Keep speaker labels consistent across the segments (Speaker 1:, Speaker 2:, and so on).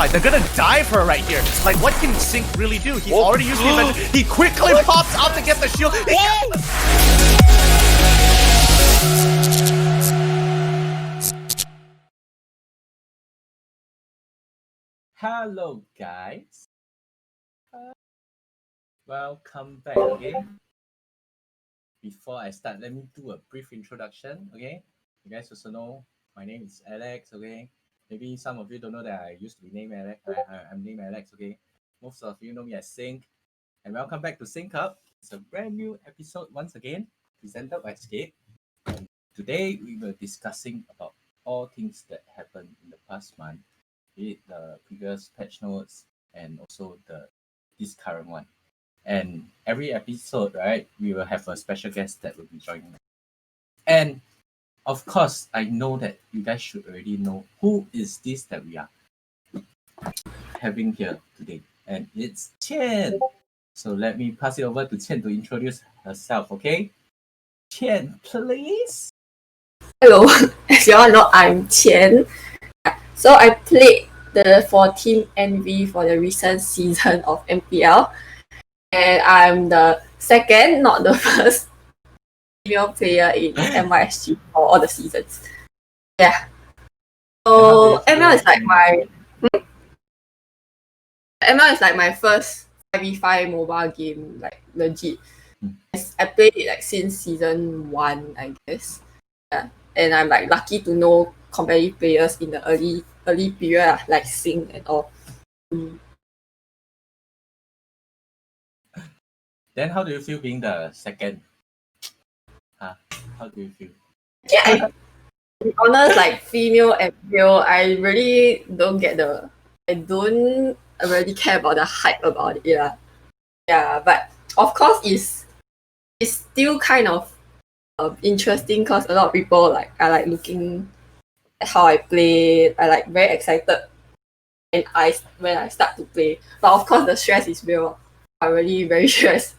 Speaker 1: Emplify. They're gonna dive her right here. Like, what can Sync really do? He's already used the event. He quickly pops out to get the shield.
Speaker 2: Hello guys, welcome back. Okay, before I start, let me do a brief introduction. Okay, you guys also know my name is Alex. Okay, maybe some of you don't know that I used to be named Alex. I'm named Alex. Okay, most of you know me as Sync, and welcome back to Sync Up. It's a brand new episode once again, presented by SCAPE. And today we were discussing about all things that happened in the past month, be it the previous patch notes and also this current one. And every episode, right, we will have a special guest that will be joining us. And of course, I know that you guys should already know who is this that we are having here today. And it's Qian. So let me pass it over to Qian to introduce herself, okay? Qian, please.
Speaker 3: Hello, as you all know, I'm Qian. So I played for Team NV for the recent season of MPL, and I'm the second, not the first, female player in MYSG for all the seasons. Yeah. So ML is like my first 5v5 mobile game, like legit. I played it like since season 1, I guess. Yeah. And I'm like lucky to know competitive players in the early period, like Sing and all.
Speaker 2: Then how do you feel being the second? How do you feel?
Speaker 3: Yeah, to be honest, like female and male, I really don't really care about the hype about it. Yeah, but of course it's still kind of interesting because a lot of people are like looking at how I play. I like very excited when I start to play. But of course the stress is real. I'm really very stressed.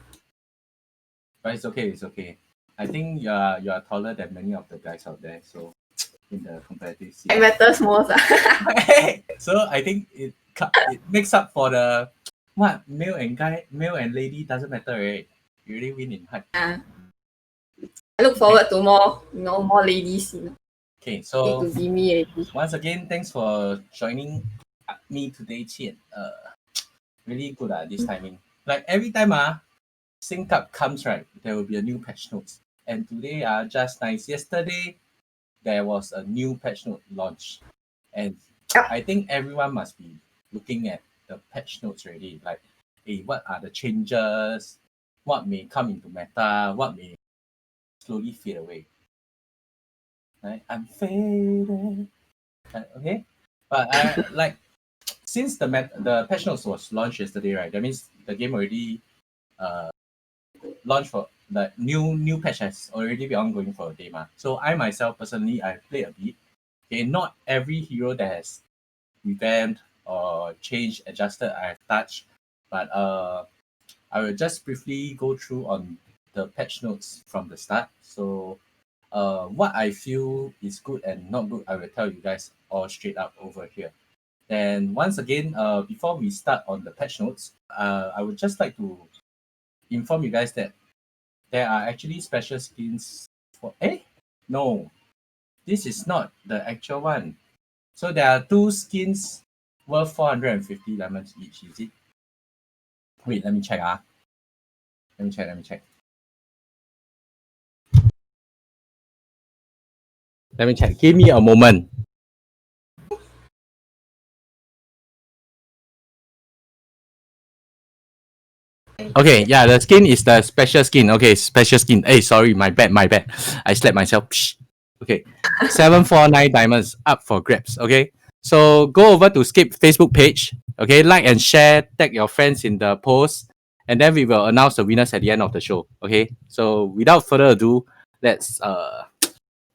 Speaker 2: But it's okay. I think you are taller than many of the guys out there, so in the competitive scene.
Speaker 3: It matters most.
Speaker 2: So I think it makes up for the male and lady doesn't matter, right? You really win in height.
Speaker 3: Yeah. I look forward to more ladies.
Speaker 2: Okay, so
Speaker 3: to be me.
Speaker 2: Once again, thanks for joining me today, Qian. Really good this timing. Like every time Sync Up comes, right, there will be a new patch notes. And today just nice. Yesterday there was a new patch note launch. And I think everyone must be looking at the patch notes already. Like, hey, what are the changes? What may come into meta? What may slowly fade away? Right? I'm faded. Okay? But like since the patch notes was launched yesterday, right? That means the game already launched for the new patch has already been ongoing for a day. So I myself personally I played a bit. Okay, not every hero that has revamped or changed, adjusted I have touched. But I will just briefly go through on the patch notes from the start. So what I feel is good and not good, I will tell you guys all straight up over here. Then once again, before we start on the patch notes, I would just like to inform you guys that there are actually special skins for no, this is not the actual one. So there are 2 skins worth 450 lemons each, is it? Wait, let me check. Let me check. Let me check. Give me a moment. Okay, yeah, the skin is the special skin. Okay, special skin. Hey, sorry, my bad. I slapped myself. Psh. Okay, 749 diamonds up for grabs. Okay, so go over to SCAPE Facebook page. Okay, like and share, tag your friends in the post, and then we will announce the winners at the end of the show. Okay, so without further ado, let's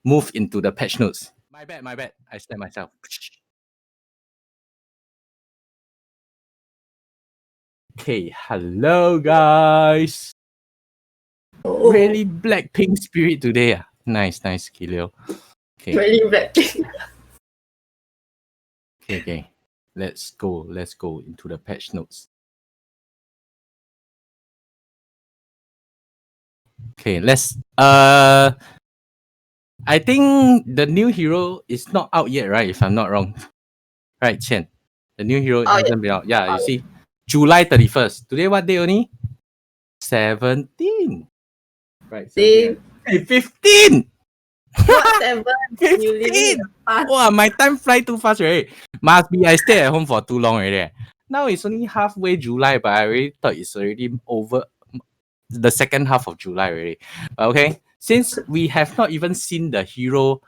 Speaker 2: move into the patch notes. My bad. I slapped myself. Okay, hello guys. Really Blackpink spirit today. Nice, Kilio. Okay.
Speaker 3: Really Blackpink.
Speaker 2: Okay. let's go into the patch notes. Okay, let's I think the new hero is not out yet, right? If I'm not wrong. Right, Qian. The new hero hasn't been out. Yeah, you see. July 31st. Today what day only? 17. Right, 17. Hey, 15!
Speaker 3: What 7? You live in
Speaker 2: 15!
Speaker 3: the past.
Speaker 2: Wow, my time fly too fast, right? Must be I stay at home for too long already. Now it's only halfway July, but I already thought it's already over the second half of July already. Okay, since we have not even seen the hero,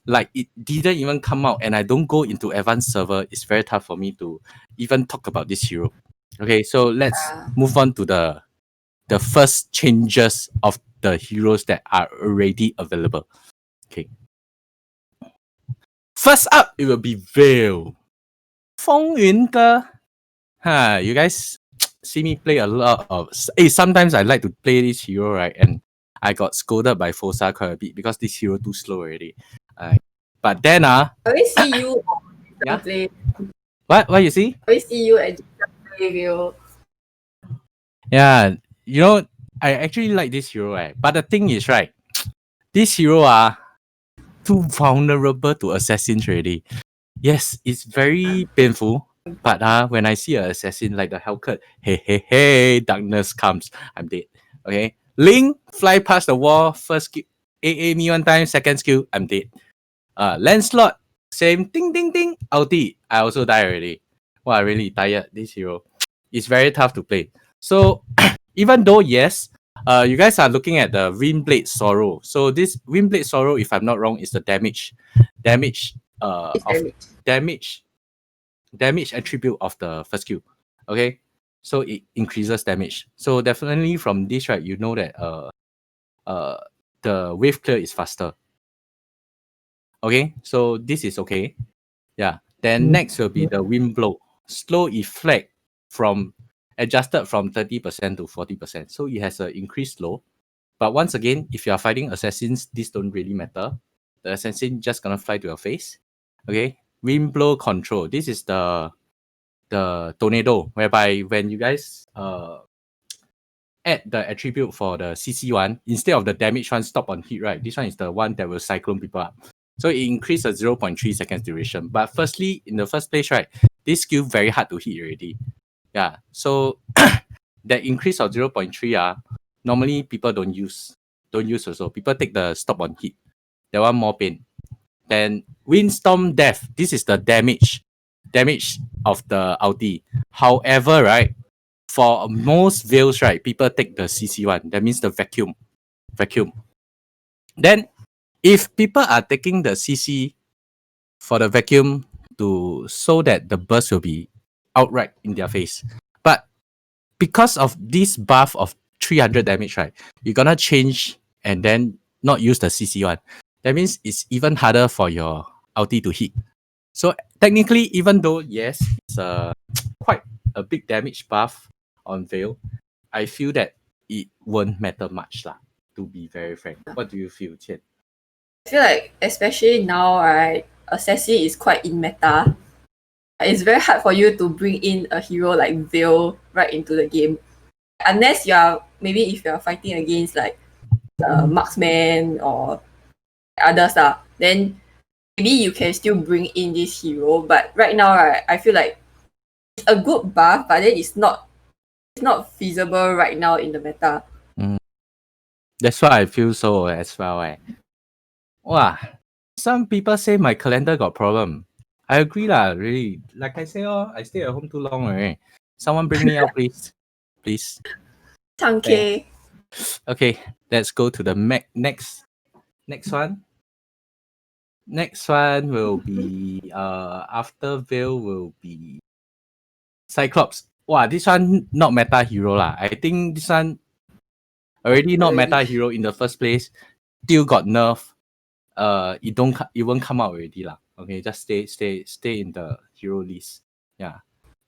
Speaker 2: like it didn't even come out, and I don't go into advanced server, it's very tough for me to even talk about this hero. Okay, so let's move on to the first changes of the heroes that are already available. Okay. First up, it will be Veil. 风云哥. You guys see me play a lot of... Hey, sometimes I like to play this hero, right? And I got scolded by Fosa quite a bit because this hero too slow already. But then...
Speaker 3: I always see you
Speaker 2: Yeah?
Speaker 3: play.
Speaker 2: What you see?
Speaker 3: I always see you at play Veil.
Speaker 2: Yeah, you know, I actually like this hero, right? But the thing is, right, this hero are too vulnerable to assassins already. Yes, it's very painful. But when I see an assassin like the Hellcut, hey, darkness comes, I'm dead. Okay, Ling fly past the wall, first skill, AA me one time, second skill, I'm dead. Lancelot, same, ding, ulti, I also die already. Wow, I really tired this hero. It's very tough to play. So even though yes, you guys are looking at the Windblade Sorrow. So this Windblade Sorrow, if I'm not wrong, is the damage attribute of the first skill. Okay, so it increases damage. So definitely from this, right, you know that the wave clear is faster. Okay, so this is okay. Yeah. Then next will be the wind blow. Slow effect from adjusted from 30% to 40%. So it has an increased slow. But once again, if you are fighting assassins, this don't really matter. The assassin just gonna fly to your face. Okay. Wind blow control. This is the tornado, whereby when you guys add the attribute for the CC one, instead of the damage one stop on hit, right? This one is the one that will cyclone people up. So it increases 0.3 seconds duration. But firstly, in the first place, right, this skill very hard to hit already. Yeah. So that increase of 0.3, normally people don't use also. People take the stop on hit. That one more pain. Then Windstorm Death. This is the damage of the ulti. However, right, for most veils, right, people take the CC one. That means the vacuum. Then if people are taking the CC for the vacuum so that the burst will be outright in their face. But because of this buff of 300 damage, right, you're gonna change and then not use the CC one. That means it's even harder for your ulti to hit. So technically, even though yes, it's quite a big damage buff on Veil, I feel that it won't matter much lah. To be very frank, what do you feel, Qian?
Speaker 3: I feel like, especially now, right, Assassin is quite in meta. It's very hard for you to bring in a hero like Veil right into the game. Unless if you're fighting against like marksman or others, then maybe you can still bring in this hero. But right now, right, I feel like it's a good buff, but then it's not feasible right now in the meta.
Speaker 2: That's why I feel so as well. Wow, some people say my calendar got problem. I agree lah, really. Like I say, I stay at home too long already. Someone bring me out, please. Please.
Speaker 3: Chunky.
Speaker 2: Okay, let's go to the next one. Next one will be after Veil will be Cyclops. Wow, this one not meta hero lah. I think this one already not meta hero in the first place. Still got nerf. It won't come out already lah. Okay, just stay in the hero list. Yeah,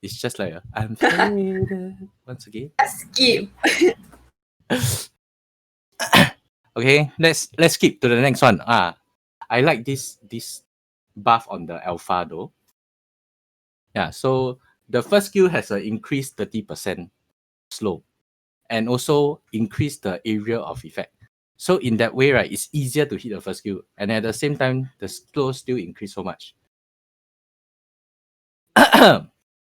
Speaker 2: it's just like I'm faded once again.
Speaker 3: Skip.
Speaker 2: Okay, let's skip to the next one. I like this buff on the alpha though. Yeah, so the first skill has an increased 30% slow and also increase the area of effect. So in that way, right, it's easier to hit the first skill. And at the same time, the slow still increase so much.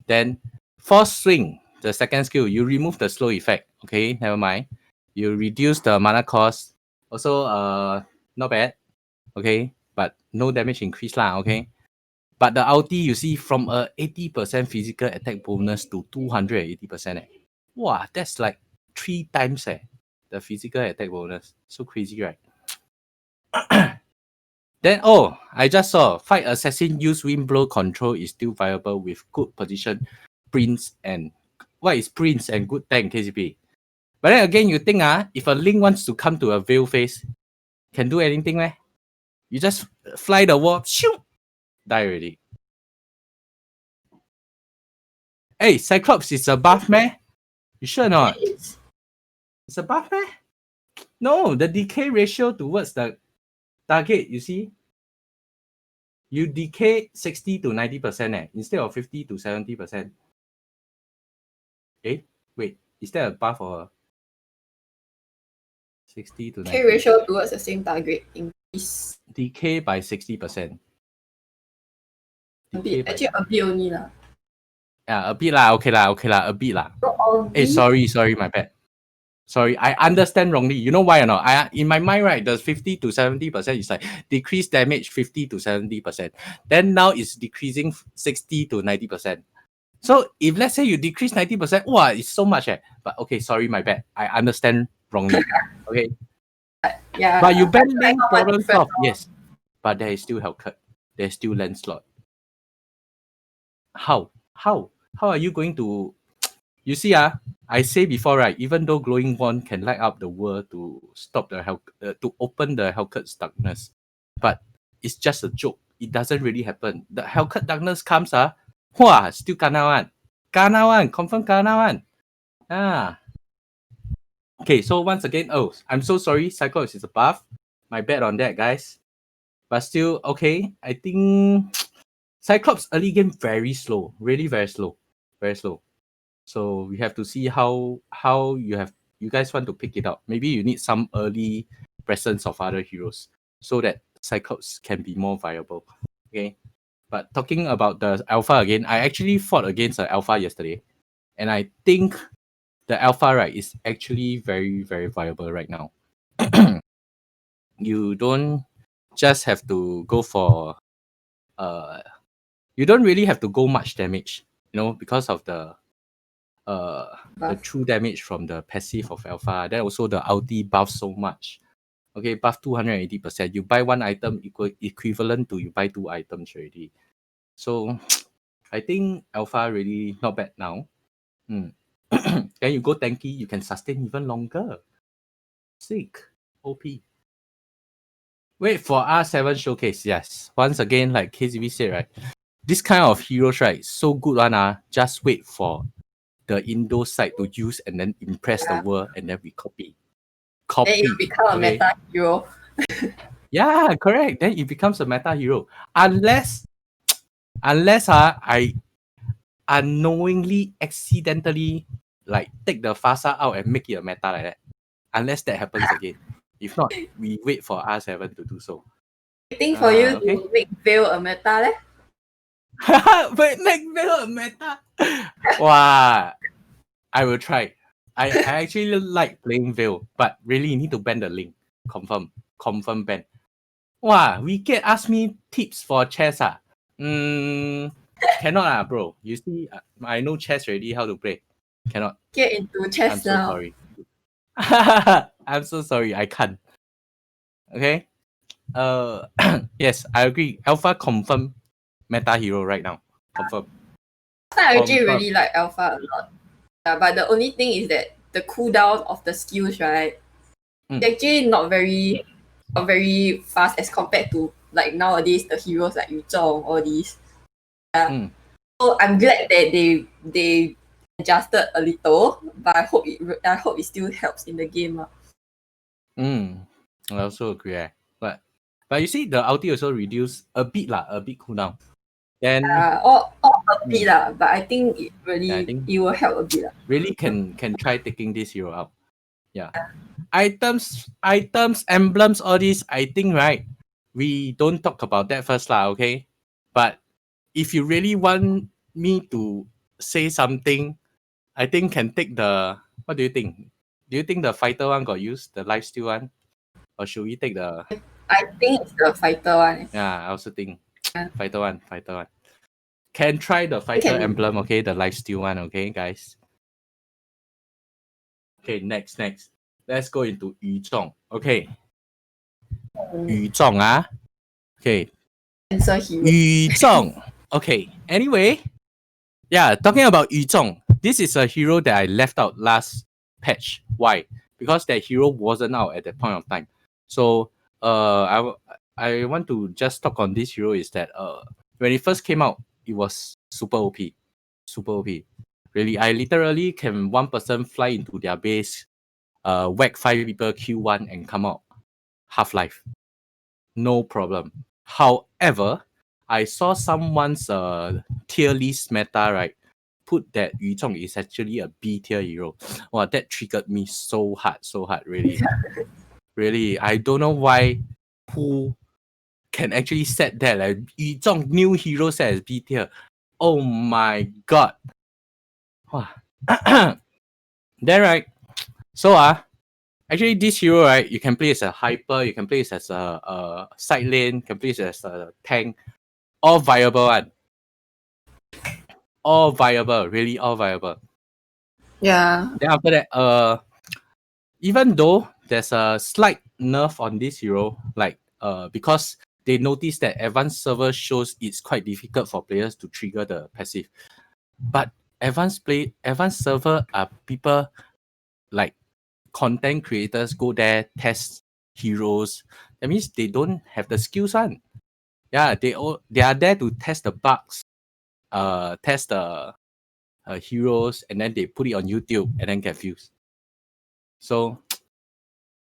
Speaker 2: Then force swing, the second skill, you remove the slow effect. Okay, never mind. You reduce the mana cost. Also, not bad. Okay, but no damage increase lah. Okay, but the ulti you see from a 80% physical attack bonus to 280%. Wow, that's like 3 times the physical attack bonus. So crazy, right? Then, oh, I just saw fight assassin use wind blow control is still viable with good position, prince and what is prince and good tank KCP. But then again, you think if a link wants to come to a veil phase, can do anything meh? You just fly the wall, shoot, die already. Hey, Cyclops is a buff meh? You sure not? It's a buff meh? No, the decay ratio towards the target, you see? You decay 60 to 90% instead of 50 to 70%. Eh? Wait, is that a buff or 60 to 90?
Speaker 3: Decay ratio towards the same target increase.
Speaker 2: Decay by 60%.
Speaker 3: Actually, a bit only lah.
Speaker 2: Yeah, a bit lah. Okay lah, a bit lah. Hey, sorry, my bad. Sorry, I understand wrongly. You know why or not? In my mind, right, the 50 to 70% is like decrease damage 50 to 70%. Then now it's decreasing 60 to 90%. So if let's say you decrease 90%, wow, it's so much. But okay, sorry, my bad. I understand wrongly. Okay.
Speaker 3: Yeah.
Speaker 2: But you ban lane problem solved, yes. But there is still health cut. There's still landslot. How are you going to? You see, I say before, right? Even though glowing wand can light up the world to stop the hell, to open the Hellcut darkness, but it's just a joke. It doesn't really happen. The Hellcut darkness comes, still kena one, confirm kena one. Okay, so once again, I'm so sorry, Cyclops is a buff. My bad on that, guys. But still, okay. I think Cyclops early game very slow, really very slow. So we have to see how you guys want to pick it up. Maybe you need some early presence of other heroes so that Cyclops can be more viable. Okay. But talking about the alpha again, I actually fought against the alpha yesterday. And I think the alpha, right, is actually very, very viable right now. You don't just have to go for you don't really have to go much damage, because of the true damage from the passive of alpha. Then also the ulti buff so much. Okay, buff 280%. You buy one item equivalent to you buy 2 items already. So I think alpha really not bad now. Then you go tanky, you can sustain even longer. Sick. OP. Wait for R7 showcase. Yes. Once again, like KZV said, right? This kind of heroes, right? So good one. Just wait for the Indo side to use and then impress the world, and then we copy.
Speaker 3: Then you become a meta hero.
Speaker 2: Yeah, correct. Then it becomes a meta hero. Unless I unknowingly, accidentally, like take the Fasa out and make it a meta like that. Unless that happens again. If not, we wait for R7 to do so.
Speaker 3: Waiting for you to make Veil a meta leh?
Speaker 2: Wait, make Veil a meta? Wow. I will try. I actually like playing Veil, but really you need to ban the link. Confirm ban. Wow, we get ask me tips for chess. Cannot bro. You see, I know chess already how to play. Cannot.
Speaker 3: Get into chess now.
Speaker 2: Sorry. I'm so sorry. I can't. Okay. Yes, I agree. Alpha confirm meta hero right now. Confirm.
Speaker 3: I actually really like Alpha a lot. Yeah, but the only thing is that the cooldown of the skills, right? It's actually not very fast as compared to like nowadays the heroes like Yu Zhong, all these. Yeah. So I'm glad that they adjusted a little, but I hope it still helps in the game.
Speaker 2: I also agree. But you see the ulti also reduce a bit cooldown. Then
Speaker 3: all a bit lah, but I think it really
Speaker 2: Yeah, I think
Speaker 3: it will help a bit lah.
Speaker 2: really can try taking this hero out. Yeah. Items, emblems, all these, I think, right? We don't talk about that first lah, okay? But if you really want me to say something, I think can take the, what do you think? Do you think the fighter one got used, the lifesteal one? Or should we take the,
Speaker 3: I think it's the fighter one.
Speaker 2: yeah, I also think
Speaker 3: Yeah.
Speaker 2: fighter one. Can try the fighter
Speaker 3: Can.
Speaker 2: emblem, okay? The lifesteal one, okay, guys? Okay, next. Let's go into Yu Zhong. Okay. Yu Zhong, ah. Okay.
Speaker 3: Answer hero.
Speaker 2: Yu Zhong. Okay. Anyway, yeah, talking about Yu Zhong, this is a hero that I left out last patch. Why? Because that hero wasn't out at that point of time. So, I want to just talk on this hero is that when it first came out, it was super OP. Super OP. Really, I literally can one person fly into their base, whack 5 people, kill 1, and come out half-life. No problem. However, I saw someone's tier list meta, right? Put that Yu Zhong is actually a B tier hero. Wow, that triggered me so hard, really. Really, I don't know why who can actually set that. Like Yu Zhong new hero set as B tier. Oh my god. Wow. Then right, so actually this hero, right, you can play as a hyper, you can play as a side lane, you can play as a tank, all viable one. All viable, really all viable.
Speaker 3: Yeah.
Speaker 2: Then after that, even though there's a slight nerf on this hero, like because they noticed that advanced server shows it's quite difficult for players to trigger the passive. But advanced server are people like content creators go there, test heroes. That means they don't have the skills on. Yeah, they are there to test the bugs, test the heroes, and then they put it on YouTube and then get views. So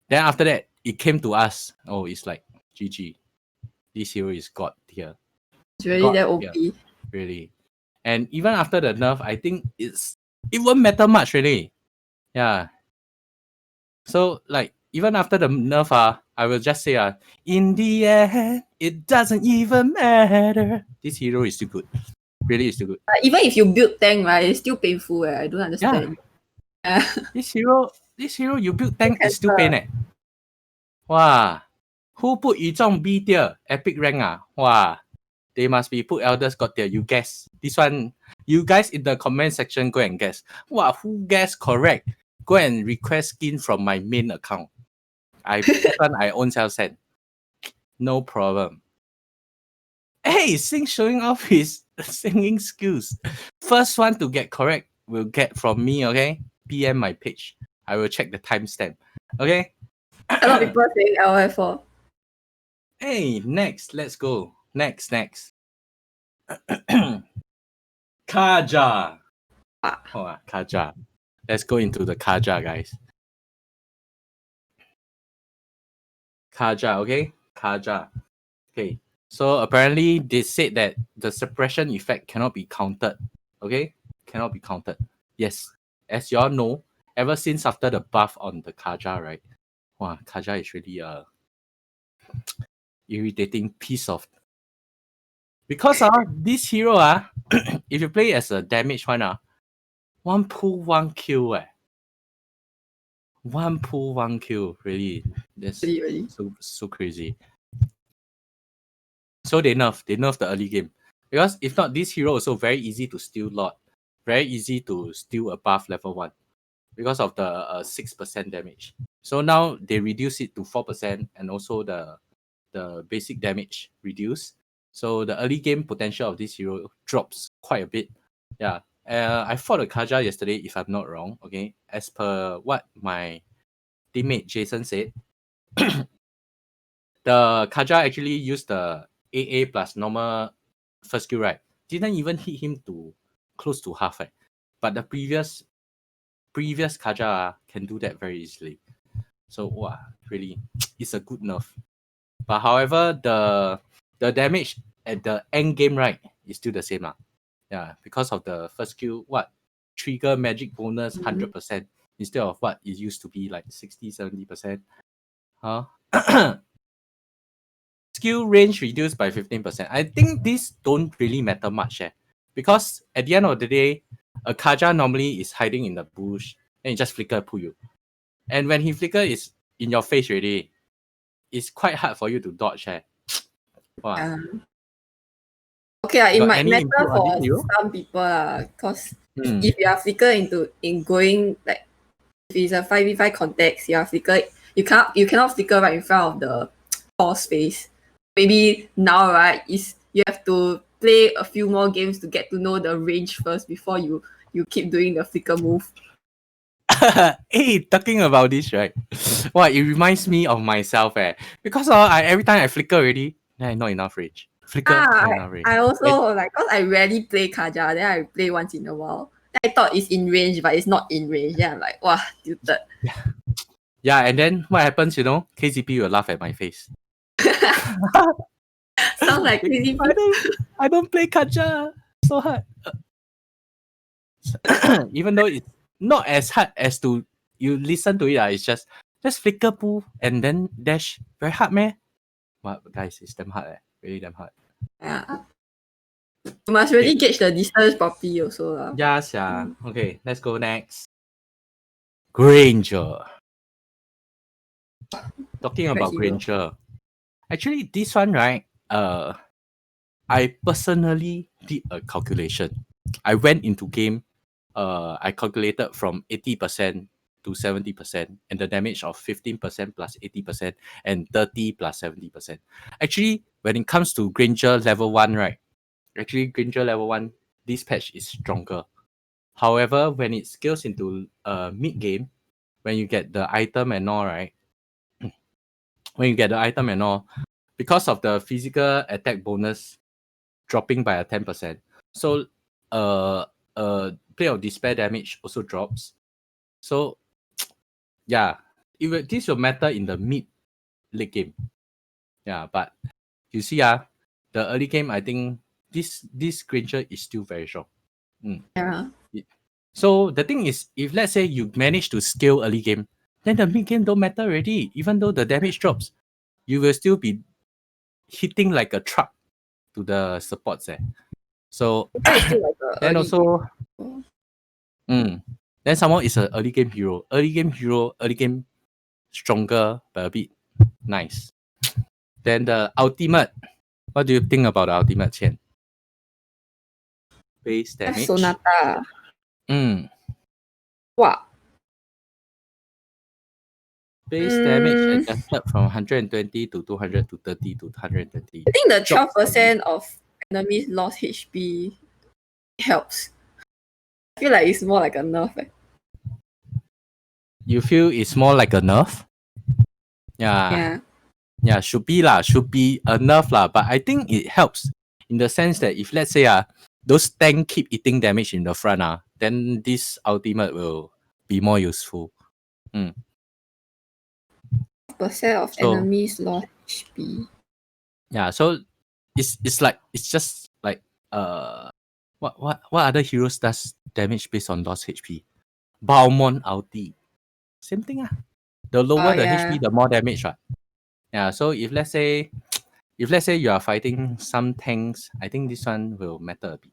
Speaker 2: then after that, it came to us. Oh, it's like GG. This hero is God tier.
Speaker 3: It's really
Speaker 2: God
Speaker 3: that OP.
Speaker 2: tier, really. And even after the nerf, I think it won't matter much really. Yeah. So like even after the nerf, I will just say in the end, it doesn't even matter. This hero is still good. Really is still good.
Speaker 3: Even if you build tank, right, it's still painful. I don't understand. Yeah.
Speaker 2: This hero you build tank is still pain. Wow. Who put Yu Zhong B tier? Epic rank Wow. They must be put elders got there. You guess. This one, you guys in the comment section go and guess. Wow, who guess correct? Go and request skin from my main account. I own self send. No problem. Hey, Sing showing off his singing skills. First one to get correct will get from me, okay? PM my page. I will check the timestamp. Okay?
Speaker 3: A lot of people are saying LF4.
Speaker 2: Hey, next. Let's go. Next. Kaja. Kaja. Let's go into the Kaja, guys. Kaja, okay? Kaja. Okay. So apparently they said that the suppression effect cannot be counted. Okay? Cannot be counted. Yes. As you all know, ever since after the buff on the Kaja, right? Wow, Kaja is really a irritating piece of. Because this hero if you play as a damage one one pull, one kill. One pull, one kill. Really. That's
Speaker 3: Really.
Speaker 2: so crazy. So they nerf the early game. Because if not, this hero also very easy to steal Lord. Very easy to steal above level 1. Because of the 6% damage. So now they reduce it to 4% and also the basic damage reduced. So the early game potential of this hero drops quite a bit. Yeah. I fought a Kaja yesterday, if I'm not wrong. Okay. As per what my teammate Jason said, the Kaja actually used the AA plus normal first skill, right? Didn't even hit him to close to half, right? But the previous Kaja can do that very easily. So wow, really, it's a good nerf. But however, the damage at the end game, right, is still the same. Yeah, because of the first skill, trigger magic bonus 100% instead of what it used to be like 60-70%. Huh? Skill range reduced by 15%. I think these don't really matter much, because at the end of the day, a Kaja normally is hiding in the bush and he just flicker pull you. And when he flicker is in your face already, it's quite hard for you to dodge. Wow.
Speaker 3: Okay, it
Speaker 2: Got
Speaker 3: might
Speaker 2: any
Speaker 3: matter
Speaker 2: input on
Speaker 3: for
Speaker 2: this, you?
Speaker 3: some people, because if you are flicker in going like if it's a 5v5 context, you are flicker, you cannot flicker right in front of the boss face. Maybe now, right, is you have to play a few more games to get to know the range first before you keep doing the flicker move.
Speaker 2: Hey, talking about this, right? It reminds me of myself, because every time I flicker already, then not enough range. Flicker, not enough range.
Speaker 3: I also like, because I rarely play Kaja, then I play once in a while. Then I thought it's in range, but it's not in range. Then I'm like, wow, tilted.
Speaker 2: Yeah, and then what happens, KZP will laugh at my face.
Speaker 3: Sounds like crazy.
Speaker 2: I don't play Kaja. So hard. Even though it's not as hard as to you listen to it, it's just flicker pull and then dash. Very hard, man. Wow, guys, it's damn hard. Really damn hard.
Speaker 3: Yeah. You must really gauge the distance properly also.
Speaker 2: Yes, yeah. Okay, let's go next. Granger. Talking about Granger. Actually, this one, right? I personally did a calculation. I went into game. I calculated from 80% to 70%, and the damage of 15% plus 80% and 30 plus 70%. Actually, when it comes to Granger level 1, right? Actually, Granger level 1, this patch is stronger. However, when it scales into mid game, when you get the item and all, right? When you get the item and all, because of the physical attack bonus dropping by a 10%, so play of despair damage also drops. So yeah, this will matter in the mid late game. Yeah, but you see, the early game, I think this Granger is still very strong.
Speaker 3: Yeah.
Speaker 2: So the thing is, if let's say you manage to scale early game, then the mid game don't matter already. Even though the damage drops, you will still be hitting like a truck to the supports. So then also, then someone is an early game hero. Early game stronger, but a bit nice. Then the ultimate. What do you think about the ultimate, Qian? Base damage.
Speaker 3: Sonata.
Speaker 2: Wow. Base damage adjusted from 120 to 200 to 30 to 120.
Speaker 3: I think the 12% of enemies lost HP helps. I feel like it's more like a nerf.
Speaker 2: You feel it's more like a nerf? Yeah. Yeah, should be a nerf lah. But I think it helps in the sense that if let's say those tank keep eating damage in the front then this ultimate will be more useful.
Speaker 3: Percent of enemies lost HP.
Speaker 2: Yeah, so it's just like what other heroes does damage based on lost HP? Balmon ulti. Same thing. The lower the HP, the more damage, right? Yeah, so if let's say you are fighting some tanks, I think this one will matter a bit.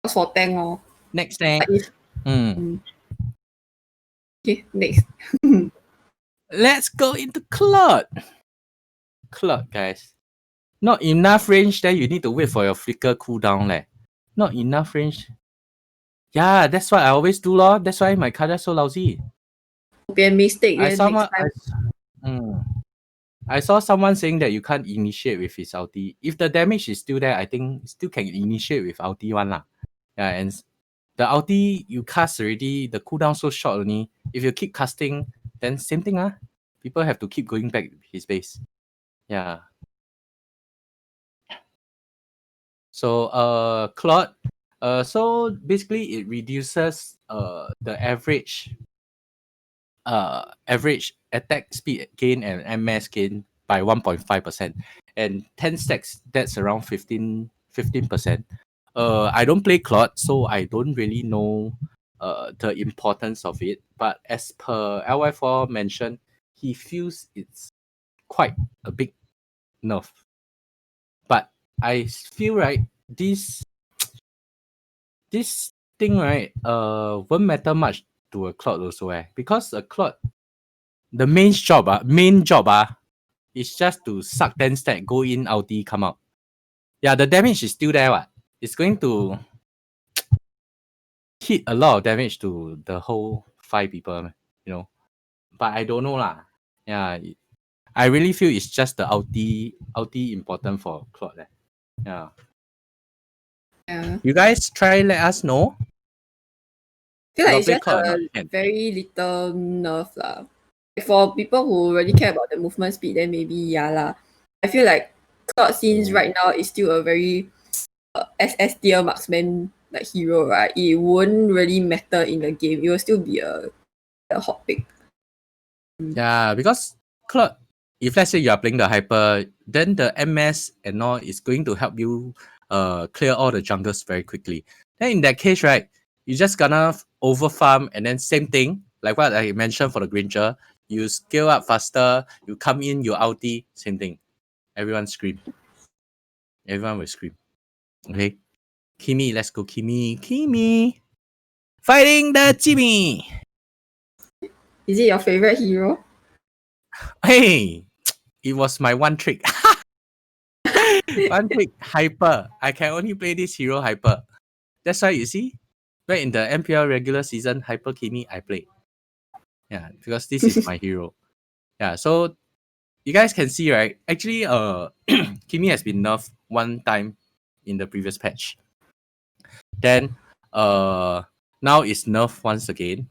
Speaker 3: For tank
Speaker 2: Next tank.
Speaker 3: Okay, next.
Speaker 2: Let's go into Claude. Claude, guys. Not enough range, then you need to wait for your flicker cooldown. Not enough range. Yeah, that's what I always do, lor. That's why my card is so lousy.
Speaker 3: Be a mistake.
Speaker 2: I saw someone saying that you can't initiate with his ulti. If the damage is still there, I think still can initiate with ulti one lah. Yeah, and the ulti you cast already, the cooldown so short only. If you keep casting, then same thing people have to keep going back his base. Yeah. So Claude, so basically it reduces the average attack speed gain and MS gain by 1.5%.
Speaker 4: and 10 stacks, that's around 15%. I don't play Claude, so I don't really know the importance of it. But as per LY4 mentioned, he feels it's quite a big nerf. But I feel right, this thing right won't matter much to a Claude also because a Claude, the main job is just to suck 10 stack, go in, ulti, come out. Yeah, the damage is still there. What? It's going to hit a lot of damage to the whole 5 people, you know. But I don't know lah. Yeah, I really feel it's just the ulti important for Claude. Yeah.
Speaker 3: Yeah.
Speaker 4: You guys try let us know.
Speaker 3: I feel like
Speaker 4: You
Speaker 3: it's
Speaker 4: play
Speaker 3: just
Speaker 4: Claude or
Speaker 3: a
Speaker 4: not? Can.
Speaker 3: very little nerf lah. For people who really care about the movement speed, then maybe yeah lah. I feel like Claude scenes right now is still a very SS tier marksman like hero, right? It won't really matter in the game. It will still be a hot pick.
Speaker 4: Yeah, because Claude, if let's say you are playing the hyper, then the MS and all is going to help you clear all the jungles very quickly. Then in that case, right, you just gonna over farm and then same thing, like what I mentioned for the Granger, you scale up faster, you come in, you ulti, same thing. Everyone scream. Everyone will scream. Okay. Kimi, let's go, Kimi. Kimi. Fighting the Jimmy.
Speaker 3: Is it your favorite hero?
Speaker 4: Hey, it was my one trick. One trick hyper. I can only play this hero hyper. That's why you see, back in the MPL regular season, Hyper Kimi I play. Yeah, because this is my hero. Yeah, so you guys can see, right? Actually, Kimi has been nerfed one time in the previous patch. Then now it's nerfed once again.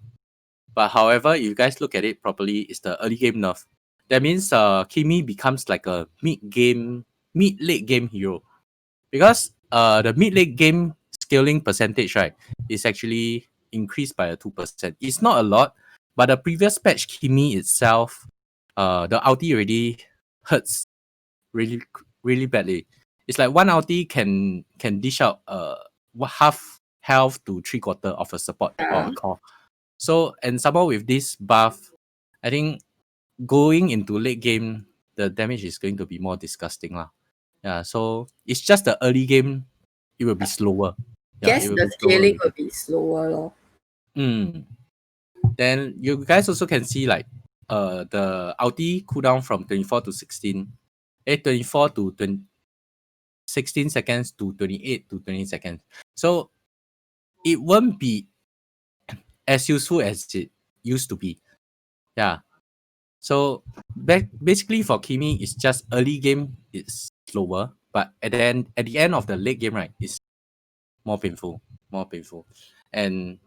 Speaker 4: But however, if you guys look at it properly, it's the early game nerf. That means Kimi becomes like a mid-late game hero. Because the mid-late game scaling percentage, right, is actually increased by a 2%. It's not a lot, but the previous patch Kimi itself, the ulti already hurts really really badly. It's like one ulti can dish out half health to 3/4 of a support or a core. So and somehow with this buff, I think going into late game, the damage is going to be more disgusting lah. Yeah, so it's just the early game, it will be slower. Yeah,
Speaker 3: Guess
Speaker 4: it will
Speaker 3: the
Speaker 4: be slower
Speaker 3: scaling
Speaker 4: early
Speaker 3: will be slower lor.
Speaker 4: game. Then you guys also can see like the ulti cooldown from 24 to 16, 24 to 20, 16 seconds to 28 to 20 seconds. So it won't be as useful as it used to be. Yeah. So basically for Kimi, it's just early game it's slower, but at the end of the late game, right, it's more painful. And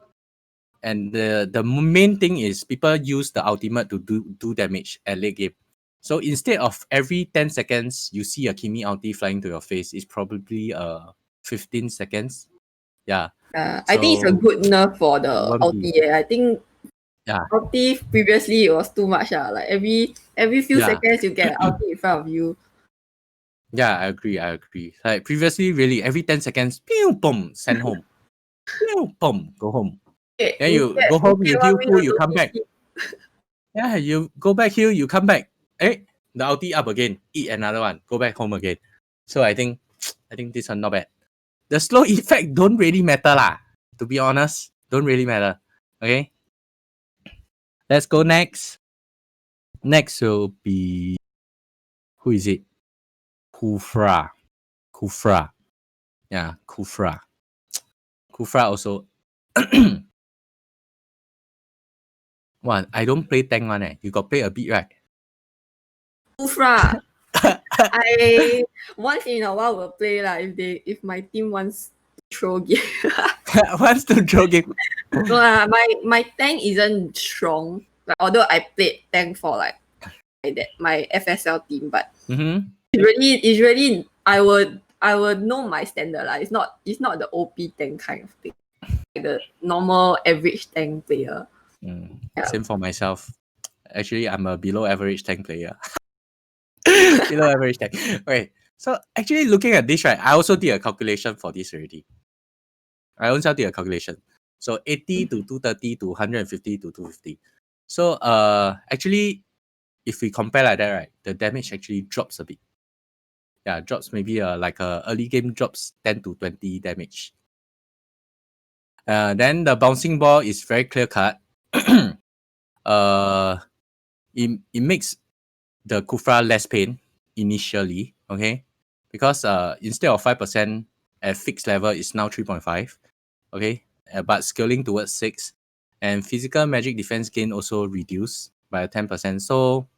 Speaker 4: the main thing is people use the ultimate to do damage at late game. So instead of every 10 seconds you see a Kimi ulti flying to your face, it's probably 15 seconds. Yeah.
Speaker 3: I think it's a
Speaker 4: So
Speaker 3: good nerf for the
Speaker 4: won't be-
Speaker 3: ulti. I think
Speaker 4: Yeah.
Speaker 3: ulti previously it was too much. Like every few
Speaker 4: Yeah.
Speaker 3: seconds you get an ulti in front of you.
Speaker 4: Yeah, I agree. Like previously, really every 10 seconds, pew boom, send home. Pew boom, go home. Then you go home, you heal full, you come back. Yeah, you go back here, you come back. The ulti up again, eat another one, go back home again. So I think this one not bad. The slow effect don't really matter lah. To be honest, don't really matter. Okay. Let's go next. Next will be who is it? Kufra. Yeah, Kufra. Kufra also. One, I don't play tank one. You got play a bit, right?
Speaker 3: Kufra. I once in a while will play if my team wants to throw game.
Speaker 4: Wants to throw game.
Speaker 3: No, my tank isn't strong. Like, although I played tank for my FSL team, but
Speaker 4: Mm-hmm.
Speaker 3: it's really I would know my standard lah. It's not the OP tank kind of thing. Like the normal average tank player. Yeah.
Speaker 4: Same for myself. Actually, I'm a below average tank player. Below average tank. Okay. So actually looking at this, right, I also did a calculation for this already. I also did a calculation. So 80 to 230 to 150 to 250. So actually if we compare like that, right, the damage actually drops a bit. Yeah, drops maybe like early game drops 10 to 20 damage. Then the bouncing ball is very clear cut. It makes the Kufra less pain initially, okay? Because instead of 5% at fixed level, it's now 3.5, okay? But scaling towards 6. And physical magic defense gain also reduced by 10%. So,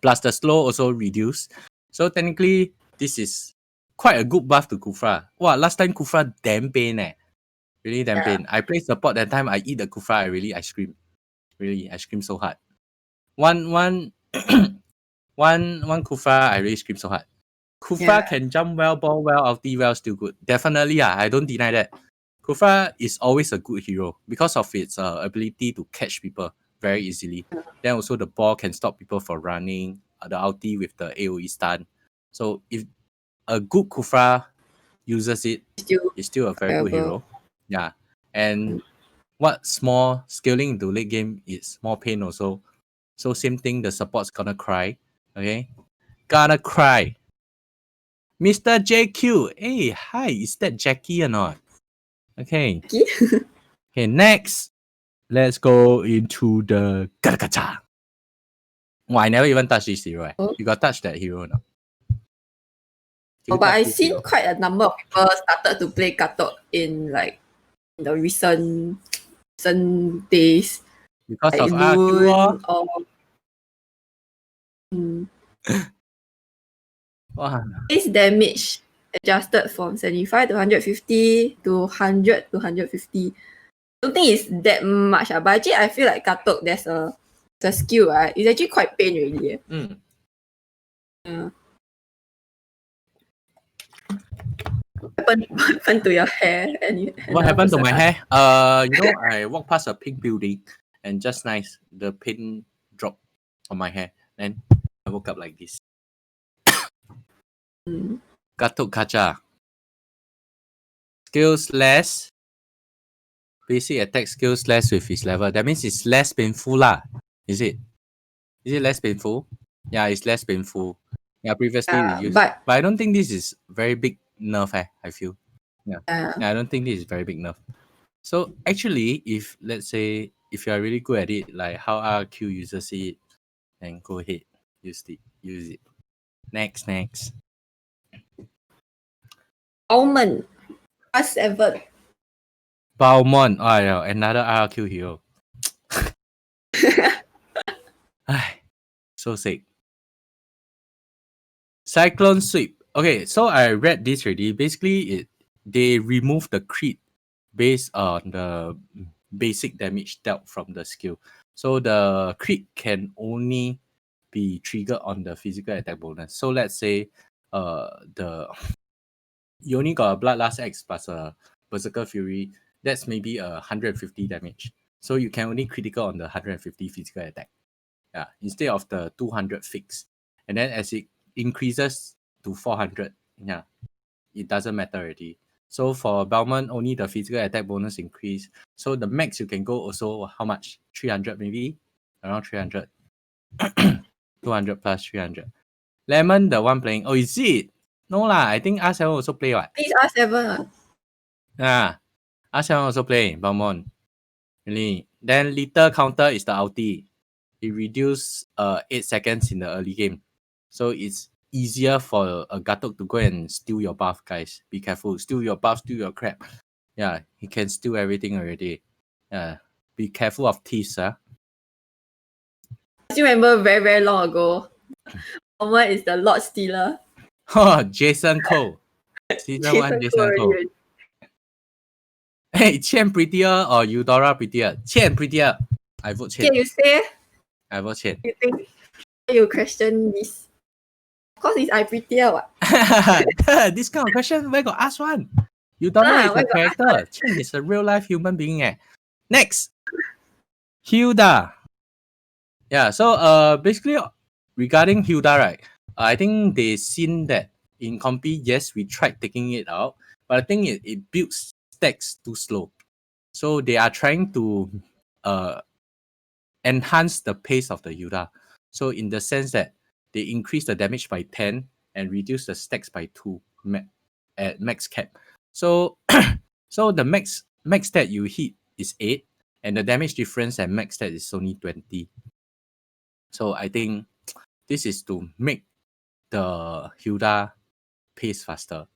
Speaker 4: plus the slow also reduced. So, technically, this is quite a good buff to Kufra. Wow, last time Kufra damn pain Really damn pain. I play support that time, I eat the Kufra, I scream. Really, I scream so hard. One Kufra, I really scream so hard. Kufra can jump well, ball well, ulti well, still good. Definitely, I don't deny that. Kufra is always a good hero because of its ability to catch people very easily. Then also the ball can stop people from running. The ulti with the AoE stun. So if a good Kufra uses it, it's still a very good hero. Yeah. And what small scaling into late game is more pain also. So same thing, the support's gonna cry. Okay? Gonna cry. Mr. JQ. Hey, hi, is that Jackie or not? Okay. Okay, next. Let's go into the gacha. Oh, I never even touched this hero. You got touch that hero or not?
Speaker 3: But I seen quite a number of people started to play Katok in like the recent days.
Speaker 4: Because
Speaker 3: like
Speaker 4: of RQ.
Speaker 3: or
Speaker 4: Wow.
Speaker 3: base damage adjusted from 75 to 150 to 100 to 150. I don't think it's that much, but actually I feel like Katok there's a skill, right? It's actually quite pain really. Yeah. What happened to your hair?
Speaker 4: What happened to my hair? I walked past a pink building and just nice, the pin dropped on my hair. Then I woke up like this. Katok Kacha. Skills less. Basic attack skills less with his level. That means it's less painful lah. Is it? Is it less painful? Yeah, it's less painful. Yeah, previously reduced. But I don't think this is very big nerf, I feel. Yeah. I don't think this is very big nerf. So actually, if let's say if you are really good at it, like how RQ uses it, then go ahead, use it. Next.
Speaker 3: Almond. +7.
Speaker 4: Balmond. Oh yeah, another RQ hero. So sick. Cyclone Sweep. Okay, so I read this already. Basically, they remove the crit based on the basic damage dealt from the skill. So the crit can only be triggered on the physical attack bonus. So let's say you only got a Bloodlust X plus a Berserker Fury. That's maybe 150 damage. So you can only critical on the 150 physical attack. Yeah, instead of the 200 fix. And then as it increases to 400, yeah, it doesn't matter already. So for Balmond, only the physical attack bonus increase. So the max you can go also how much? 300 maybe? Around 300. 200 plus 300. Lemon, the one playing. Oh, is it? No lah, I think R7 also play what?
Speaker 3: It's R7.
Speaker 4: R7 also play Balmond. Really. Then little counter is the ulti. It reduces 8 seconds in the early game. So it's easier for a Gatok to go and steal your buff, guys. Be careful. Steal your buff, steal your crap. Yeah, he can steal everything already. Yeah. Be careful of thieves, huh?
Speaker 3: I still remember very, very long ago. Almond is the Lord Stealer.
Speaker 4: Oh, Jason Cole. Season 1, Jason Cole. Hey, Qian prettier or Eudora prettier? Qian prettier. I vote Qian.
Speaker 3: Can you say?
Speaker 4: I vote Qian.
Speaker 3: You think you question this? Of course, it's I prettier what?
Speaker 4: This kind of question, where got ask one? Eudora is a character. Qian is a real life human being. Next. Hilda. Yeah, so basically regarding Hilda, right? I think they seen that in compy, yes, we tried taking it out, but I think it builds stacks too slow. So they are trying to enhance the pace of the Yuda. So in the sense that they increase the damage by 10 and reduce the stacks by 2 at max cap. So so the max stat you hit is 8 and the damage difference at max stat is only 20. So I think this is to make the Hilda pace faster.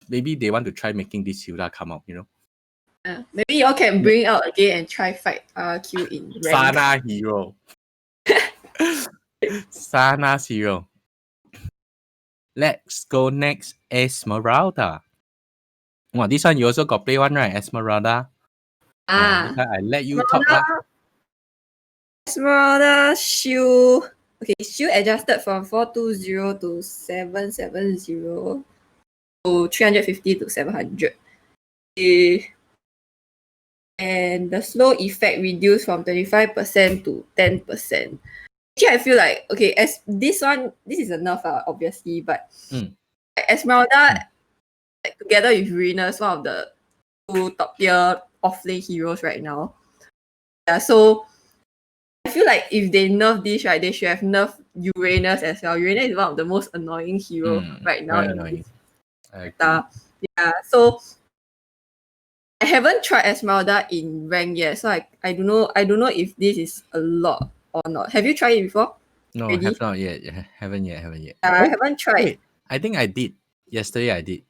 Speaker 4: Maybe they want to try making this Hilda come out, you know.
Speaker 3: Maybe y'all can bring out again and try fight Q in rank.
Speaker 4: Sana hero. Sana's hero. Let's go next. Esmeralda. Well, this one you also got play one, right? Esmeralda. This one I let you talk lah.
Speaker 3: Esmeralda shield. Okay, shield adjusted from 420 to 770 to 350 to 700. And the slow effect reduced from 25% to 10%. Actually, I feel like, okay, as this is a nerf, obviously, but Esmeralda, like, together with Uranus, one of the 2 top tier off-lane heroes right now. Yeah, so I feel like if they nerf this, right, they should have nerfed Uranus as well. Uranus is one of the most annoying heroes right now.
Speaker 4: Annoying.
Speaker 3: Yeah, so I haven't tried Esmeralda in rank yet, so I don't know if this is a lot or not. Have you tried it before?
Speaker 4: No,
Speaker 3: Already?
Speaker 4: have not yet. Haven't yet.
Speaker 3: I haven't tried.
Speaker 4: Wait, I think I did. Yesterday I did.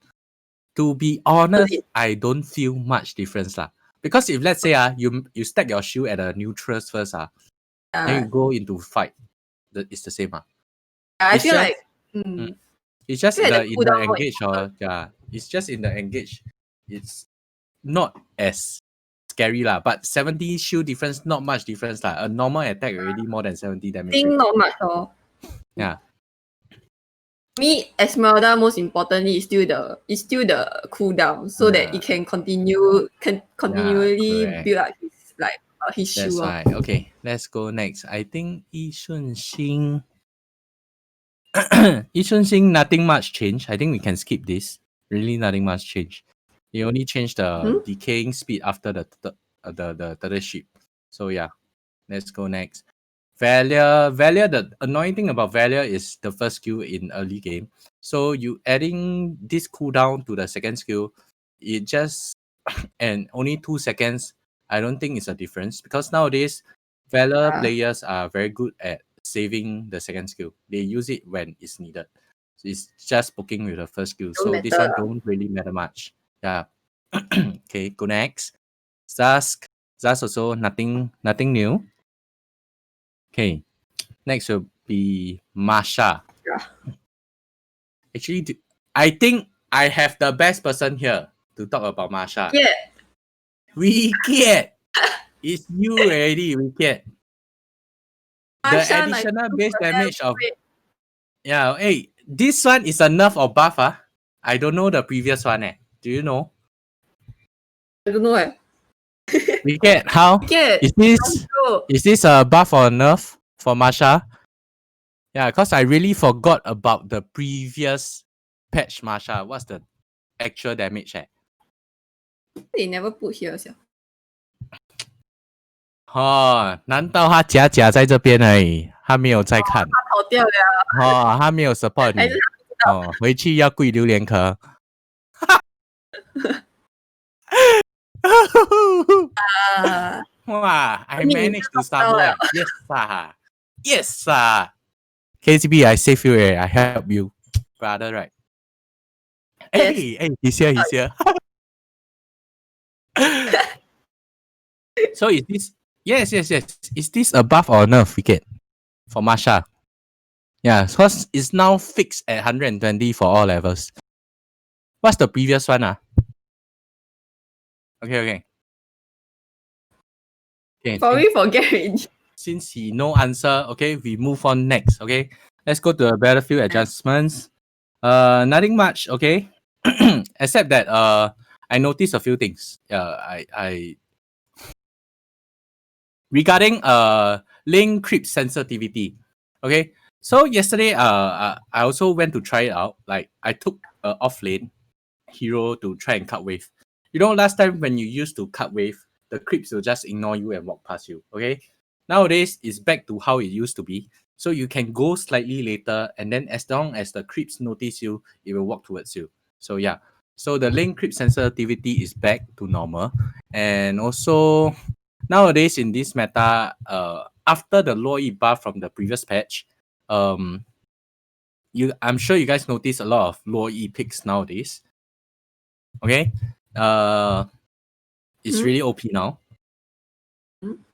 Speaker 4: To be honest, I don't feel much difference lah. Because if let's say you stack your shield at a neutral first then you go into fight, it's the same
Speaker 3: I
Speaker 4: It's
Speaker 3: feel
Speaker 4: just-
Speaker 3: like
Speaker 4: It's just
Speaker 3: feel
Speaker 4: in
Speaker 3: like
Speaker 4: the
Speaker 3: the cooldown more
Speaker 4: engage it's just in the engage. It's not as scary lah. But 70 shield difference, not much difference lah. A normal attack already more than 70 damage.
Speaker 3: think not much or
Speaker 4: Yeah.
Speaker 3: me, Esmeralda most importantly is still the cooldown so that it can continually
Speaker 4: correct.
Speaker 3: build up his
Speaker 4: That's
Speaker 3: shield.
Speaker 4: right. Okay, let's go next. I think Yi Shunxing. Yi Shunxing, nothing much change. I think we can skip this. Really, nothing much change. They only changed the decaying speed after the turtle ship. So yeah, let's go next. Valia, the annoying thing about Valia is the first skill in early game. So you adding this cooldown to the second skill, it just and only 2 seconds. I don't think it's a difference because nowadays Valor players are very good at saving the second skill. They use it when it's needed. So it's just poking with the first skill. So this one don't really matter much. Yeah. Okay, go next. Zask also nothing new. Okay, next will be Masha.
Speaker 3: Yeah.
Speaker 4: Actually, I think I have the best person here to talk about Masha.
Speaker 3: Yeah.
Speaker 4: Wicked! It's you already, Wicked. The
Speaker 3: Masha,
Speaker 4: additional
Speaker 3: 92%
Speaker 4: base damage of...
Speaker 3: wait.
Speaker 4: Yeah, hey, this one is a nerf or buff, I don't know the previous one, Do you know?
Speaker 3: I don't know.
Speaker 4: Wicked, how?
Speaker 3: Wicked.
Speaker 4: Is this a buff or a nerf for Masha? Yeah, because I really forgot about the previous patch Masha. What's the actual damage
Speaker 3: They never put here.
Speaker 4: 难道他假在这边而已，他没有在看？
Speaker 3: 跑掉了。
Speaker 4: 他没有 support 你。回去要跪榴莲壳。哇 I managed to stumble. Yes, KCB, I save you, I help you, brother, right? Hey, he's here. So is this? Yes. Is this a buff or a nerf wicket for Masha? Yeah, because it's now fixed at 120 for all levels. What's the previous one? Okay.
Speaker 3: Probably forget already.
Speaker 4: Since he no answer, okay, we move on next. Okay, let's go to the battlefield adjustments. Nothing much. Okay, except that I noticed a few things. I regarding lane creep sensitivity. Okay, So yesterday, I also went to try it out. Like I took off lane hero to try and cut wave. You know, last time when you used to cut wave, the creeps will just ignore you and walk past you. Okay. Nowadays, it's back to how it used to be. So you can go slightly later, and then as long as the creeps notice you, it will walk towards you. So yeah. So the lane creep sensitivity is back to normal, and also nowadays in this meta, after the low E buff from the previous patch, I'm sure you guys notice a lot of low E picks nowadays. Okay, it's really OP now.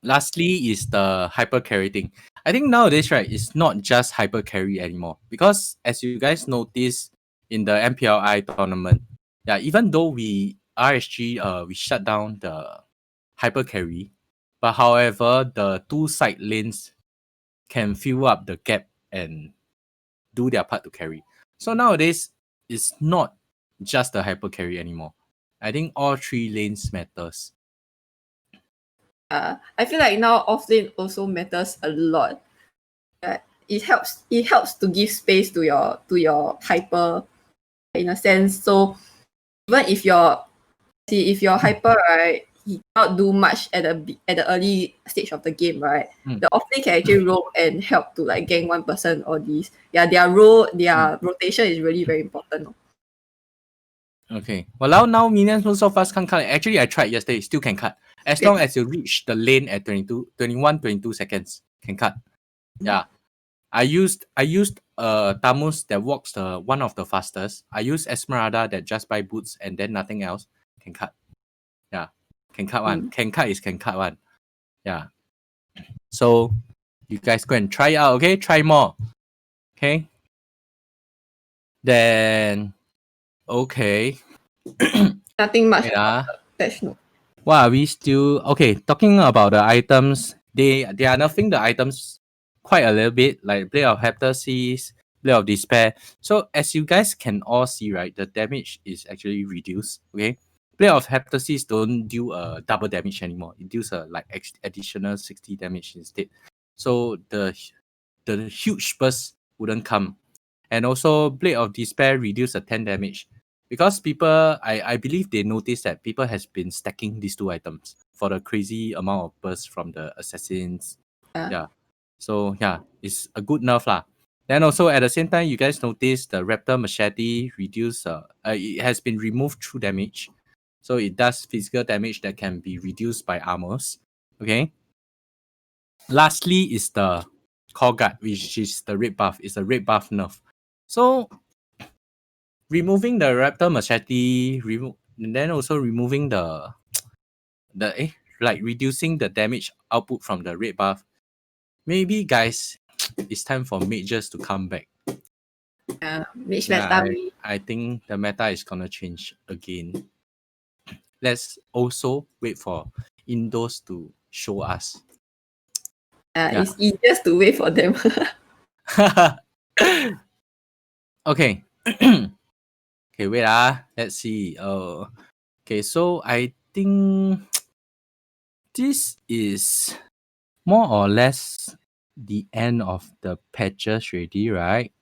Speaker 4: Lastly is the hyper carry thing. I think nowadays, right, it's not just hyper carry anymore, because as you guys notice in the MPLI tournament, yeah, even though we RSG we shut down the hyper carry, but however the two side lanes can fill up the gap and do their part to carry. So nowadays it's not just the hyper carry anymore. I think all three lanes matters.
Speaker 3: I feel like now offlane also matters a lot. It helps to give space to your hyper in a sense. So even if your hyper, right, he cannot do much at the early stage of the game, right? The offlane can actually roll and help to like gang one person or these. Yeah, their rotation is really very important.
Speaker 4: Okay. Well, now minions move so fast can't cut. Actually, I tried yesterday. Still can cut. As long as you reach the lane at 22 seconds, can cut. Yeah. I used Tamus that walks the one of the fastest. I used Esmeralda that just buy boots and then nothing else. Can cut. Yeah. Can cut one. Can cut one. Yeah. So you guys go and try it out, okay? Try more. Okay. Then okay.
Speaker 3: Nothing much
Speaker 4: Wait,
Speaker 3: about the patch note.
Speaker 4: Wow, we still okay? Talking about the items, they are nerfing the items quite a little bit, like Blade of Heptasis, Blade of Despair. So as you guys can all see, right, the damage is actually reduced. Okay, Blade of Heptasis don't do a double damage anymore. It deals a like additional 60 damage instead. So the huge burst wouldn't come, and also Blade of Despair reduce a 10 damage. Because people, I believe they noticed that people has been stacking these two items for the crazy amount of burst from the assassins. Yeah. So yeah, it's a good nerf lah. Then also at the same time, you guys notice the Raptor Machete reduce. It has been removed through damage, so it does physical damage that can be reduced by armors. Okay. Lastly is the Core Guard, which is the red buff. It's a red buff nerf. So removing the Raptor Machete, and then also removing like reducing the damage output from the red buff. Maybe guys, it's time for mages to come back.
Speaker 3: Mage
Speaker 4: Yeah,
Speaker 3: meta.
Speaker 4: I think the meta is gonna change again. Let's also wait for Indos to show us. Yeah.
Speaker 3: It's easiest to wait for them.
Speaker 4: Okay. Okay, wait. Let's see. Okay, so I think this is more or less the end of the patches already, right?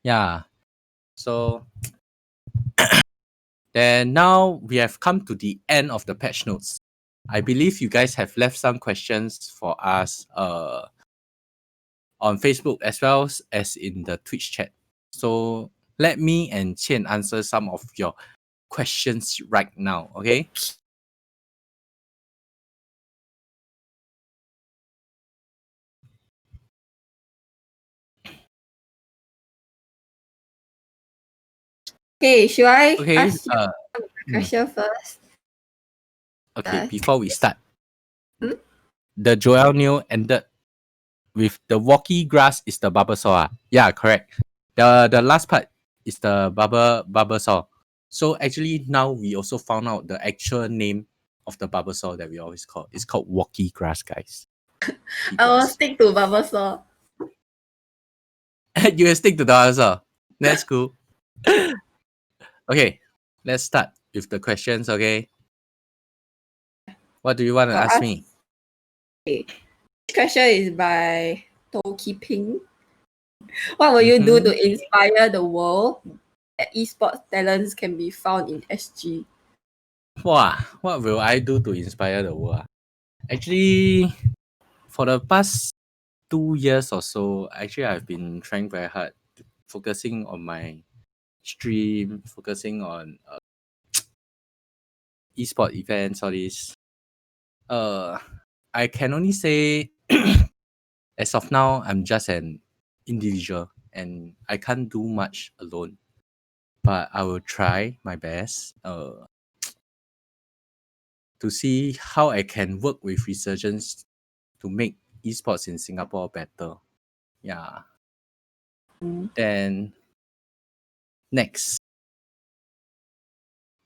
Speaker 4: Yeah. So then now we have come to the end of the patch notes. I believe you guys have left some questions for us on Facebook as well as in the Twitch chat. So let me and Qian answer some of your questions right now, okay?
Speaker 3: Okay, should I
Speaker 4: Okay.
Speaker 3: ask you a question first?
Speaker 4: Okay, before we start.
Speaker 3: Hmm?
Speaker 4: The Joel Neal ended with the walkie grass is the Bulbasaur. Yeah, correct. The last part is the Bulbasaur. So actually now we also found out the actual name of the Bulbasaur that we always call. It's called walkie grass, guys.
Speaker 3: I will stick to Bulbasaur.
Speaker 4: You will stick to the Bulbasaur. That's cool. Okay, let's start with the questions, okay? What do you want to ask me?
Speaker 3: Okay. This question is by Toki Ping. What will you do to inspire the world that esports talents can be found in SG?
Speaker 4: Wow, what will I do to inspire the world? Actually, for the past 2 years or so, actually I've been trying very hard, focusing on my stream, focusing on esport events, all this. I can only say as of now, I'm just an individual and I can't do much alone. But I will try my best to see how I can work with resurgence to make esports in Singapore better. Yeah. Then next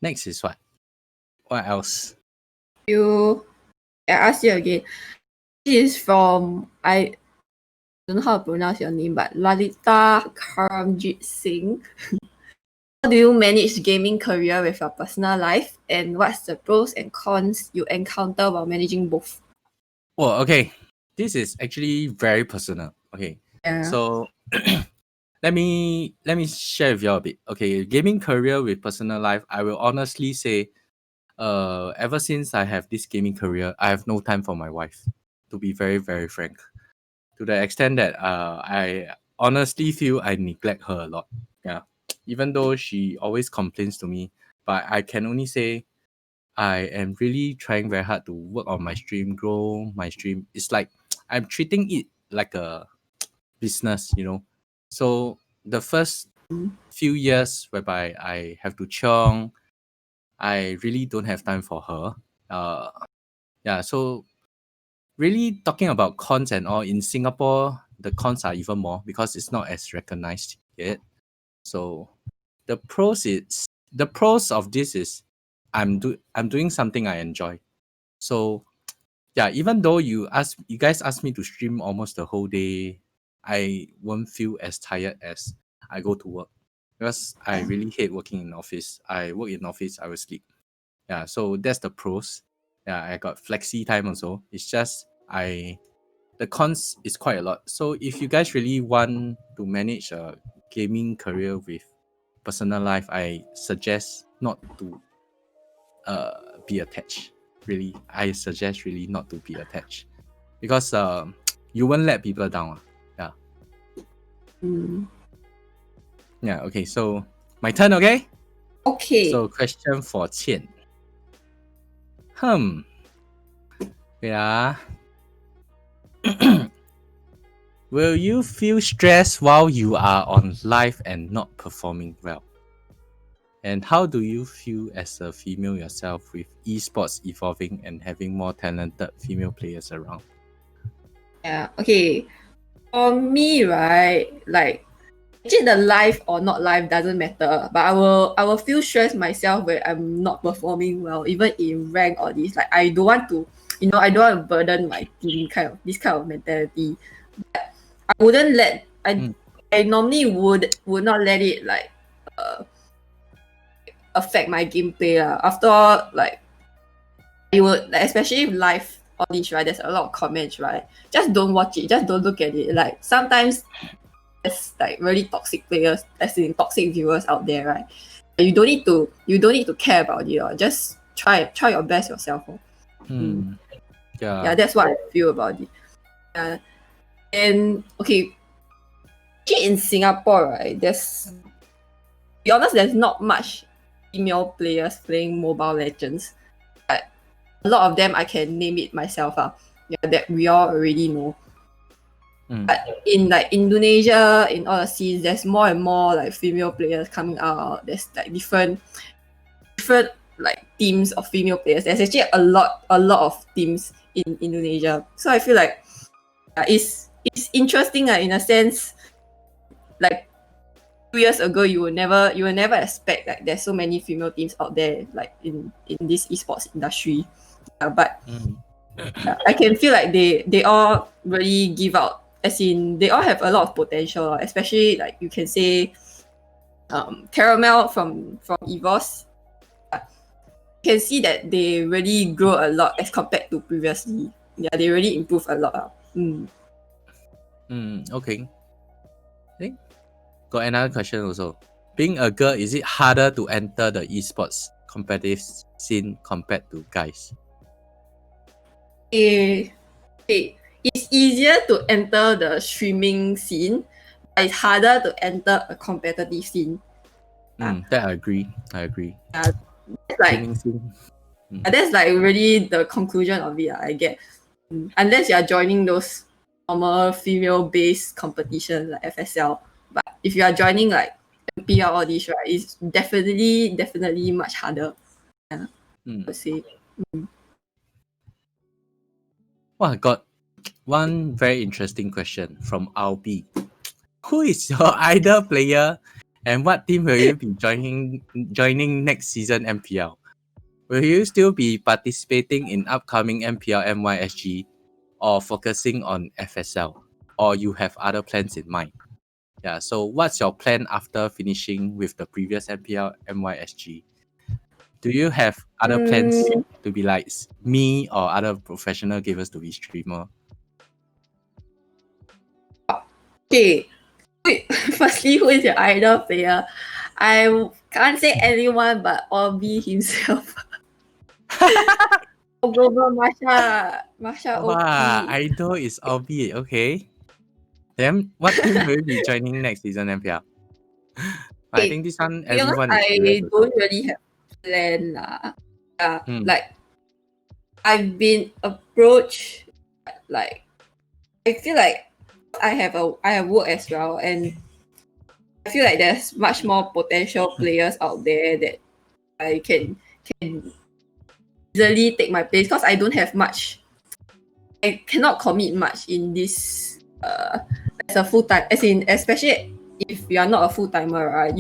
Speaker 4: is what? What else?
Speaker 3: I ask you again. This is from I don't know how to pronounce your name, but Lalita Karamjit Singh. How do you manage gaming career with your personal life, and what's the pros and cons you encounter while managing both?
Speaker 4: Well, okay. This is actually very personal. Okay.
Speaker 3: Yeah.
Speaker 4: So let me share with you a bit. Okay, gaming career with personal life, I will honestly say ever since I have this gaming career, I have no time for my wife, to be very, very frank. To the extent that I honestly feel I neglect her a lot. Yeah. Even though she always complains to me, but I can only say I am really trying very hard to work on my stream, grow my stream. It's like I'm treating it like a business, you know. So the first few years whereby I have to chiong, I really don't have time for her. Yeah, so really talking about cons and all in Singapore, the cons are even more because it's not as recognized yet. So the pros of this is I'm doing something I enjoy. So yeah, even though you guys ask me to stream almost the whole day, I won't feel as tired as I go to work because I really hate working in office. I work in office, I will sleep. Yeah, so that's the pros. Yeah, I got flexi time also. It's just the cons is quite a lot. So if you guys really want to manage a gaming career with personal life, I suggest not to be attached. Really, I suggest really not to be attached because you won't let people down. Yeah. Yeah. Okay. So my turn. Okay.
Speaker 3: Okay.
Speaker 4: So question for Qian. Yeah. Will you feel stressed while you are on live and not performing well? And how do you feel as a female yourself with esports evolving and having more talented female players around?
Speaker 3: Yeah. Okay. For me, right, like actually the live or not live doesn't matter. But I will feel stressed myself when I'm not performing well, even in rank or this. Like I don't want to, I don't want to burden my team this kind of mentality. But I wouldn't let I normally would not let it like affect my gameplay. After all, like you would like, especially if live all this, right? There's a lot of comments, right? Just don't watch it, just don't look at it. Like sometimes there's like really toxic players, as in toxic viewers out there, right? You don't need to care about it, or just try your best yourself. Yeah, that's what I feel about it. And okay, actually in Singapore, right, to be honest, there's not much female players playing Mobile Legends. But a lot of them I can name it myself, that we all already know. But in like Indonesia, in all the scenes, there's more and more like female players coming out. There's like different like teams of female players. There's actually a lot of teams in Indonesia. So I feel like it's interesting in a sense. Like 2 years ago, you will never expect like there's so many female teams out there like in this esports industry. But I can feel like they all really give out. As in, they all have a lot of potential, especially like you can say Caramel from EVOS. You can see that they really grow a lot as compared to previously. Yeah, they really improve a lot.
Speaker 4: Okay. got another question also. Being a girl, is it harder to enter the esports competitive scene compared to guys?
Speaker 3: It's easier to enter the streaming scene, but it's harder to enter a competitive scene.
Speaker 4: That I agree.
Speaker 3: It's like
Speaker 4: Streaming scene.
Speaker 3: that's like really the conclusion of it. I get, unless you are joining those normal female-based competitions like FSL, but if you are joining like MPL all these, right, it's definitely much harder. I would say.
Speaker 4: Well, I got one very interesting question from Albi. Who is your idol player and what team will you be joining next season MPL? Will you still be participating in upcoming MPL MYSG or focusing on FSL? Or you have other plans in mind? Yeah, so what's your plan after finishing with the previous MPL MYSG? Do you have other plans to be like me or other professional gamers to be streamer?
Speaker 3: Okay. Wait, firstly, who is your idol player? I can't say anyone but Obi himself. Global Masha
Speaker 4: Wow,
Speaker 3: OP.
Speaker 4: idol is Obi, okay. Then what team will you be joining next season MPL? I think this one everyone is curious.
Speaker 3: I don't really have plan lah. Like I've been approached. Like I feel like I have work as well, and I feel like there's much more potential players out there that I can easily take my place because I don't have much. I cannot commit much in this as a full time. As in, especially if you are not a full timer, right?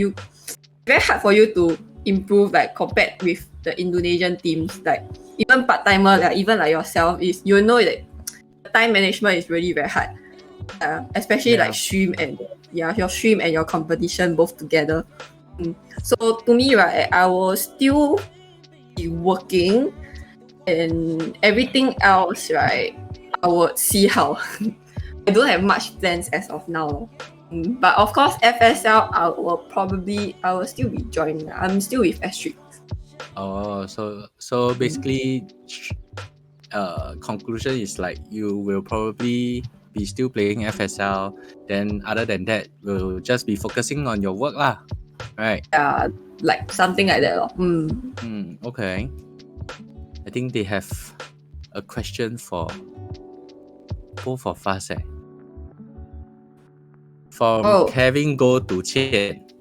Speaker 3: Very hard for you to improve like compared with the Indonesian teams. Like even part timer, like even like yourself, is you know that the time management is really very hard. Especially like stream and your stream and your competition both together. So to me, right, I will still be working and everything else, right, I would see how. I don't have much plans as of now. But of course, FSL, I will still be joining. I'm still with Asterisk.
Speaker 4: Oh, so basically, conclusion is like you will probably be still playing FSL. Then other than that, we'll just be focusing on your work lah, right?
Speaker 3: Yeah, like something like that.
Speaker 4: Okay. I think they have a question for both of us. From Kevin Go to Qian.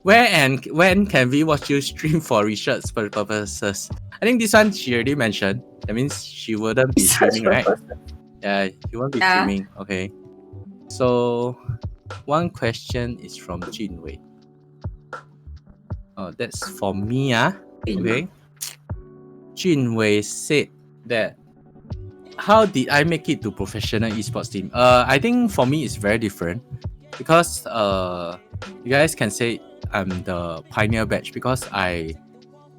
Speaker 4: Where and when can we watch you stream for research purposes? I think this one she already mentioned. That means she wouldn't be streaming, right? Yeah, you won't be streaming. Okay. So one question is from Jinwei. Oh, that's for me. Okay. Jinwei said that how did I make it to professional esports team? I think for me it's very different because you guys can say I'm the pioneer batch because I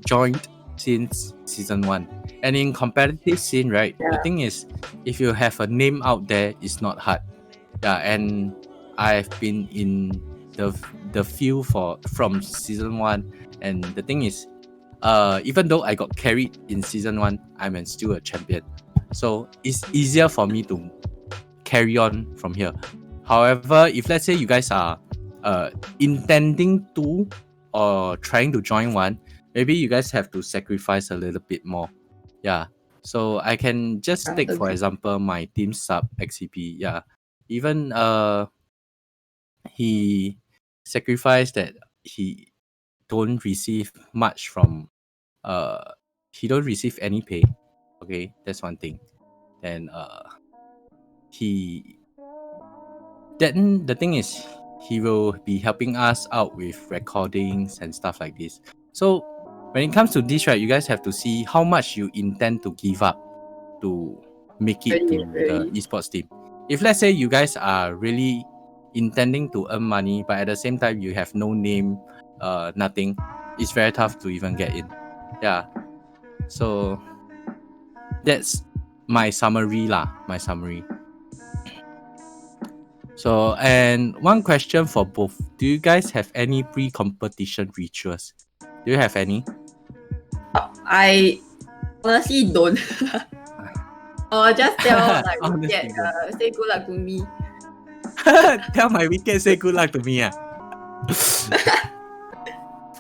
Speaker 4: joined since season 1. And in competitive scene, right, the thing is if you have a name out there, it's not hard. Yeah, and I've been in the field from season 1, and the thing is even though I got carried in season 1, I'm still a champion. So it's easier for me to carry on from here. However, if let's say you guys are intending to or trying to join one, maybe you guys have to sacrifice a little bit more. Yeah. So I can just take for example my team sub XCP. Yeah. Even he sacrificed that he don't receive much from he don't receive any pay. Okay, that's one thing. Then then the thing is he will be helping us out with recordings and stuff like this. So when it comes to this, right, you guys have to see how much you intend to give up to make it to the esports team. If let's say you guys are really intending to earn money, but at the same time you have no name, nothing, it's very tough to even get in. Yeah. So that's my summary. So, and one question for both. Do you guys have any pre-competition rituals? Do you have any?
Speaker 3: I honestly don't. Or just tell like
Speaker 4: Honestly,
Speaker 3: Wicket, say good luck to me.
Speaker 4: tell my Wicket say good luck to me.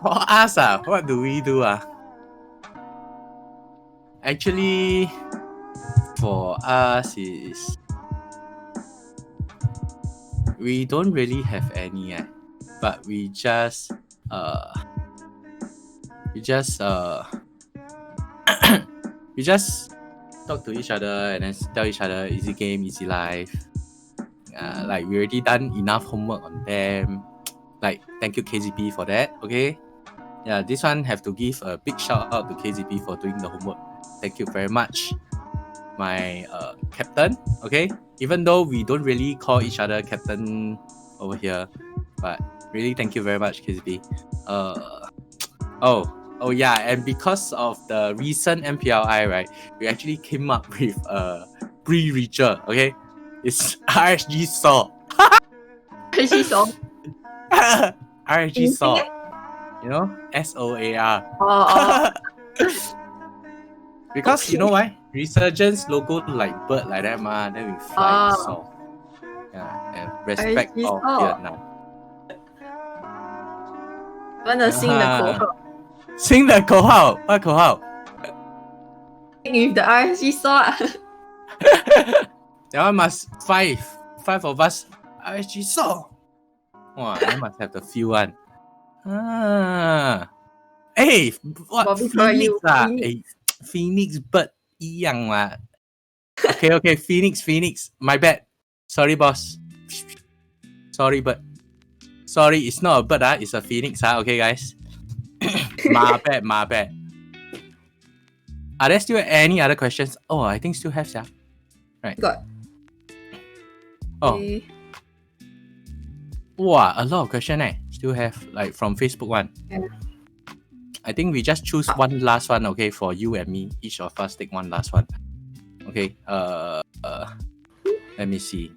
Speaker 4: For us, what do we do? Actually, for us is we don't really have any, but we just we just we just talk to each other and then tell each other easy game, easy life. Like we already done enough homework on them. Like thank you KZP for that. Okay. Yeah, this one have to give a big shout out to KZP for doing the homework. Thank you very much, my captain. Okay, even though we don't really call each other captain over here, but really thank you very much, KZP. Oh yeah, and because of the recent MPLI, right, we actually came up with a pre-reacher. Okay, it's RSG Saw.
Speaker 3: She saw.
Speaker 4: RSG Saw. You know, SOAR.
Speaker 3: Oh.
Speaker 4: Because you know why? Resurgence logo like bird like that then we fly Saw. Yeah, and respect
Speaker 3: RSG
Speaker 4: all
Speaker 3: Saw.
Speaker 4: Vietnam.
Speaker 3: Wanna sing the cohort
Speaker 4: Sing the cohort. What cohort?
Speaker 3: with the RSG saw.
Speaker 4: That one must five of us. RSG Saw. Wow, I must have the few one. Hey, what
Speaker 3: Bobby,
Speaker 4: Phoenix
Speaker 3: you,
Speaker 4: Hey, Phoenix bird 一样嘛. Okay, Phoenix. My bad. Sorry, boss. Sorry, bird. Sorry, it's not a bird, it's a phoenix, okay, guys. My bad. Are there still any other questions? Oh, I think still have, right.
Speaker 3: Got.
Speaker 4: Oh.
Speaker 3: Okay.
Speaker 4: Wow, a lot of questions, still have, like from Facebook one.
Speaker 3: Yeah.
Speaker 4: I think we just choose one last one, okay, for you and me. Each of us take one last one. Okay, let me see.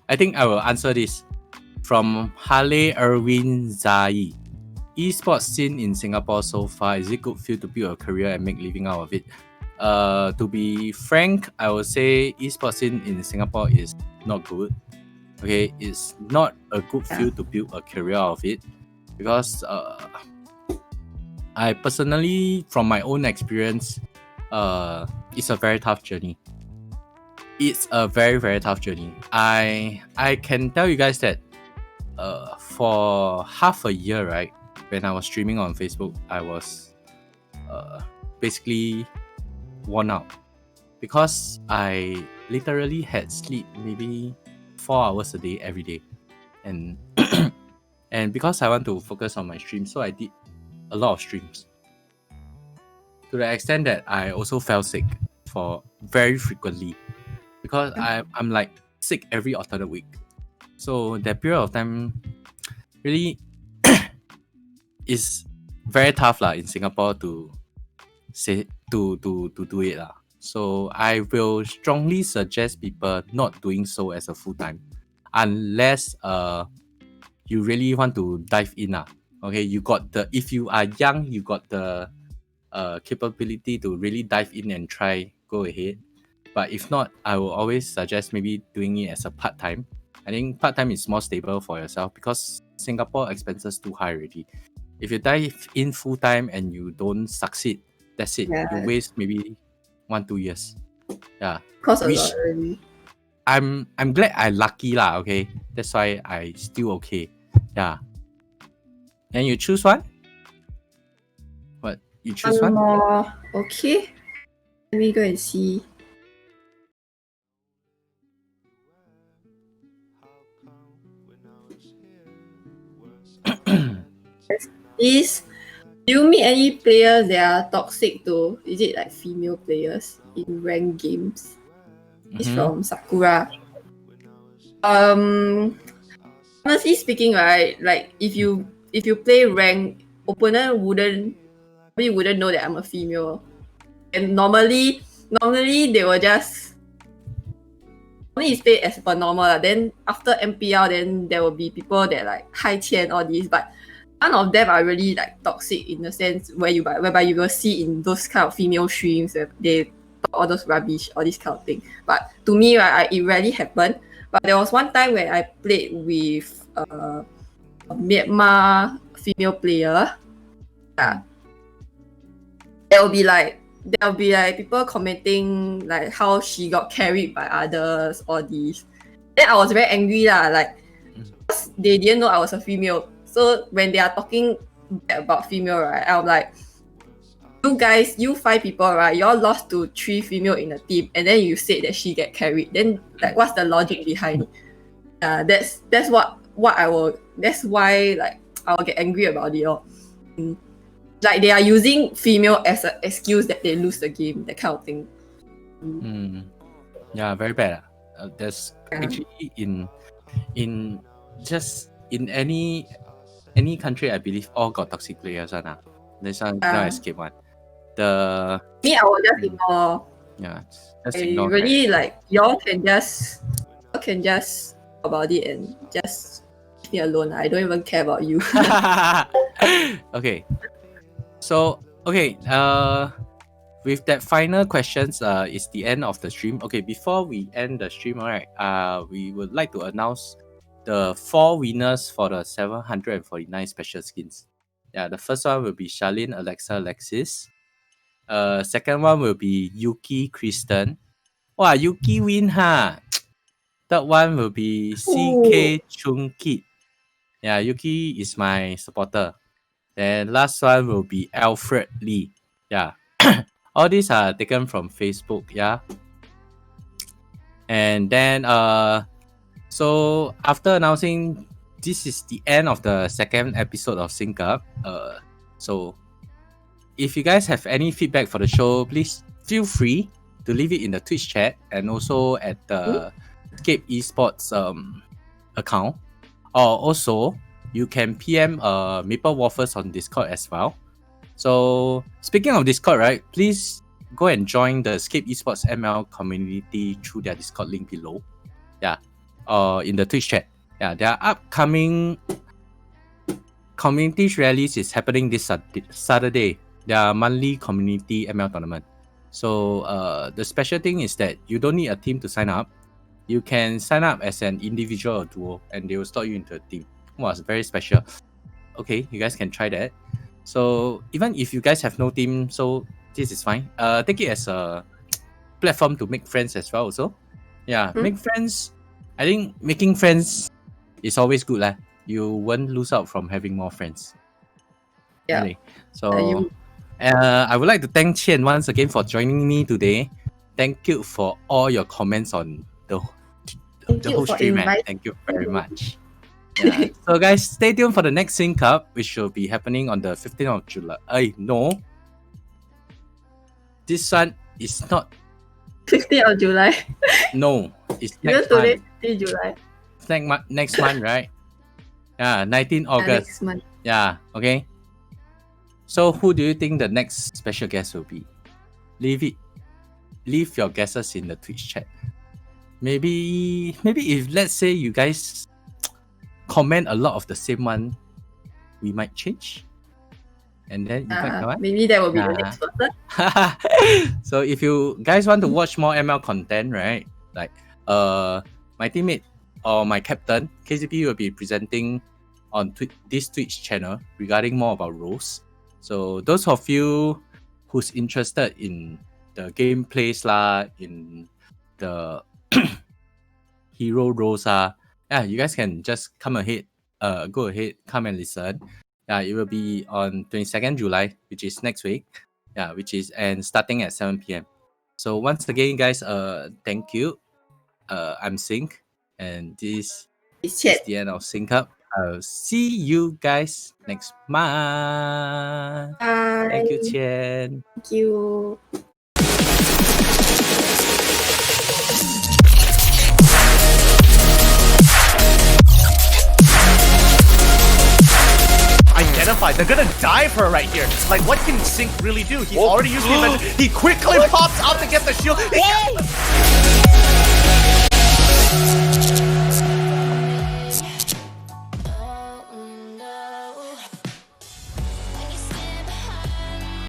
Speaker 4: I think I will answer this from Hale Erwin Zai. Esports scene in Singapore so far, is it good feel to build a career and make living out of it? To be frank, I would say esports scene in Singapore is not good. Okay, it's not a good feel to build a career out of it, because I personally, from my own experience, it's a very tough journey. It's a very, very tough journey. I can tell you guys that for half a year, right, when I was streaming on Facebook, I was basically worn out, because I literally had sleep maybe 4 hours a day every day, and and because I want to focus on my stream, so I did a lot of streams, to the extent that I also fell sick for very frequently, because I'm like sick every alternate week. So that period of time really is very tough in Singapore to say to do it . So I will strongly suggest people not doing so as a full-time, unless you really want to dive in . Okay, you got the, if you are young, you got the capability to really dive in and try, go ahead. But if not, I will always suggest maybe doing it as a part-time. I think part-time is more stable for yourself, because Singapore expenses too high already. If you dive in full-time and you don't succeed, that's it. You waste maybe 1-2 years. Yeah.
Speaker 3: Cost a lot already.
Speaker 4: I'm glad I lucky okay. That's why I still okay. Yeah. And you choose one? What? You choose one?
Speaker 3: More. Okay. Let me go and see. Is, do you meet any players that are toxic to? Is it like female players in ranked games? It's from Sakura. Honestly speaking, right, like if you play rank, opponent wouldn't know that I'm a female. And normally they will just only is played as per normal. Then after MPL, then there will be people that like hi Qian all these, but none of them are really like toxic in the sense whereby you will see in those kind of female streams where they talk all those rubbish, all this kind of thing. But to me, right, it rarely happened. But there was one time when I played with a Myanmar female player. Yeah. There will be like people commenting like how she got carried by others, all these. Then I was very angry lah, like because they didn't know I was a female. So when they are talking bad about female, right, I'm like, you guys, you 5 people, right, you all lost to 3 female in a team, and then you said that she get carried. Then like, what's the logic behind it? That's why like I will get angry about it. Like they are using female as an excuse that they lose the game, that kind of thing.
Speaker 4: Yeah, very bad. There's actually in any country, I believe all got toxic players one. There's no escape one.
Speaker 3: Me, I will just ignore.
Speaker 4: Yeah, just
Speaker 3: I
Speaker 4: ignore
Speaker 3: really like y'all can just talk about it and just leave me alone. I don't even care about you.
Speaker 4: Okay. So, with that final questions, is the end of the stream. Okay, before we end the stream, alright, we would like to announce the 4 winners for the 749 special skins. Yeah, the first one will be Charlene Alexa Alexis. Second one will be Yuki Kristen. Wow, Yuki win, ha! Third one will be CK Chung Kit. Yeah, Yuki is my supporter. Then last one will be Alfred Lee. Yeah. All these are taken from Facebook, yeah. And then so after announcing this is the end of the second episode of Sync Up. So if you guys have any feedback for the show, please feel free to leave it in the Twitch chat and also at the SCAPEesports account. Or also you can PM Maple Waffles on Discord as well. So speaking of Discord, right, please go and join the SCAPEesports ML community through their Discord link below. Yeah, in the Twitch chat. Yeah, their upcoming community rallies is happening this Saturday. Their monthly community ML tournament. So the special thing is that you don't need a team to sign up. You can sign up as an individual or duo, and they will slot you into a team. Wow, it's very special. Okay, you guys can try that. So even if you guys have no team, so this is fine. Take it as a platform to make friends as well. Also, yeah, make friends. I think making friends is always good, lah. You won't lose out from having more friends.
Speaker 3: Yeah.
Speaker 4: Anyway, so I would like to thank Qian once again for joining me today. Thank you for all your comments on the whole stream, man. Thank you very much. Yeah. So guys, stay tuned for the next Sync Up, which will be happening on the 15th of July. No. This one is not
Speaker 3: 15th of July.
Speaker 4: No, it's
Speaker 3: Isn't
Speaker 4: next month.
Speaker 3: today 15th July?
Speaker 4: It's next month, right? Yeah, 19 August.
Speaker 3: Next month.
Speaker 4: Yeah, okay. So who do you think the next special guest will be? Leave your guesses in the Twitch chat. Maybe if let's say you guys comment a lot of the same one, we might change. And then invite one.
Speaker 3: Maybe that will be the next person.
Speaker 4: So if you guys want to watch more ML content, right? Like my teammate or my captain, KCP will be presenting on this Twitch channel regarding more about roles. So those of you who's interested in the gameplays in the hero roles yeah, you guys can just go ahead, come and listen. Yeah, it will be on 22nd July, which is next week. Yeah, and starting at 7 p.m. So once again, guys, thank you. I'm Sync, and this is the end of Sync Up. I'll see you guys next month.
Speaker 3: Bye.
Speaker 4: Thank you, Qian.
Speaker 3: Thank you.
Speaker 1: Identify. They're gonna die for her right here. Like, what can Sync really do? He's already used the invention. He quickly pops out to get the shield.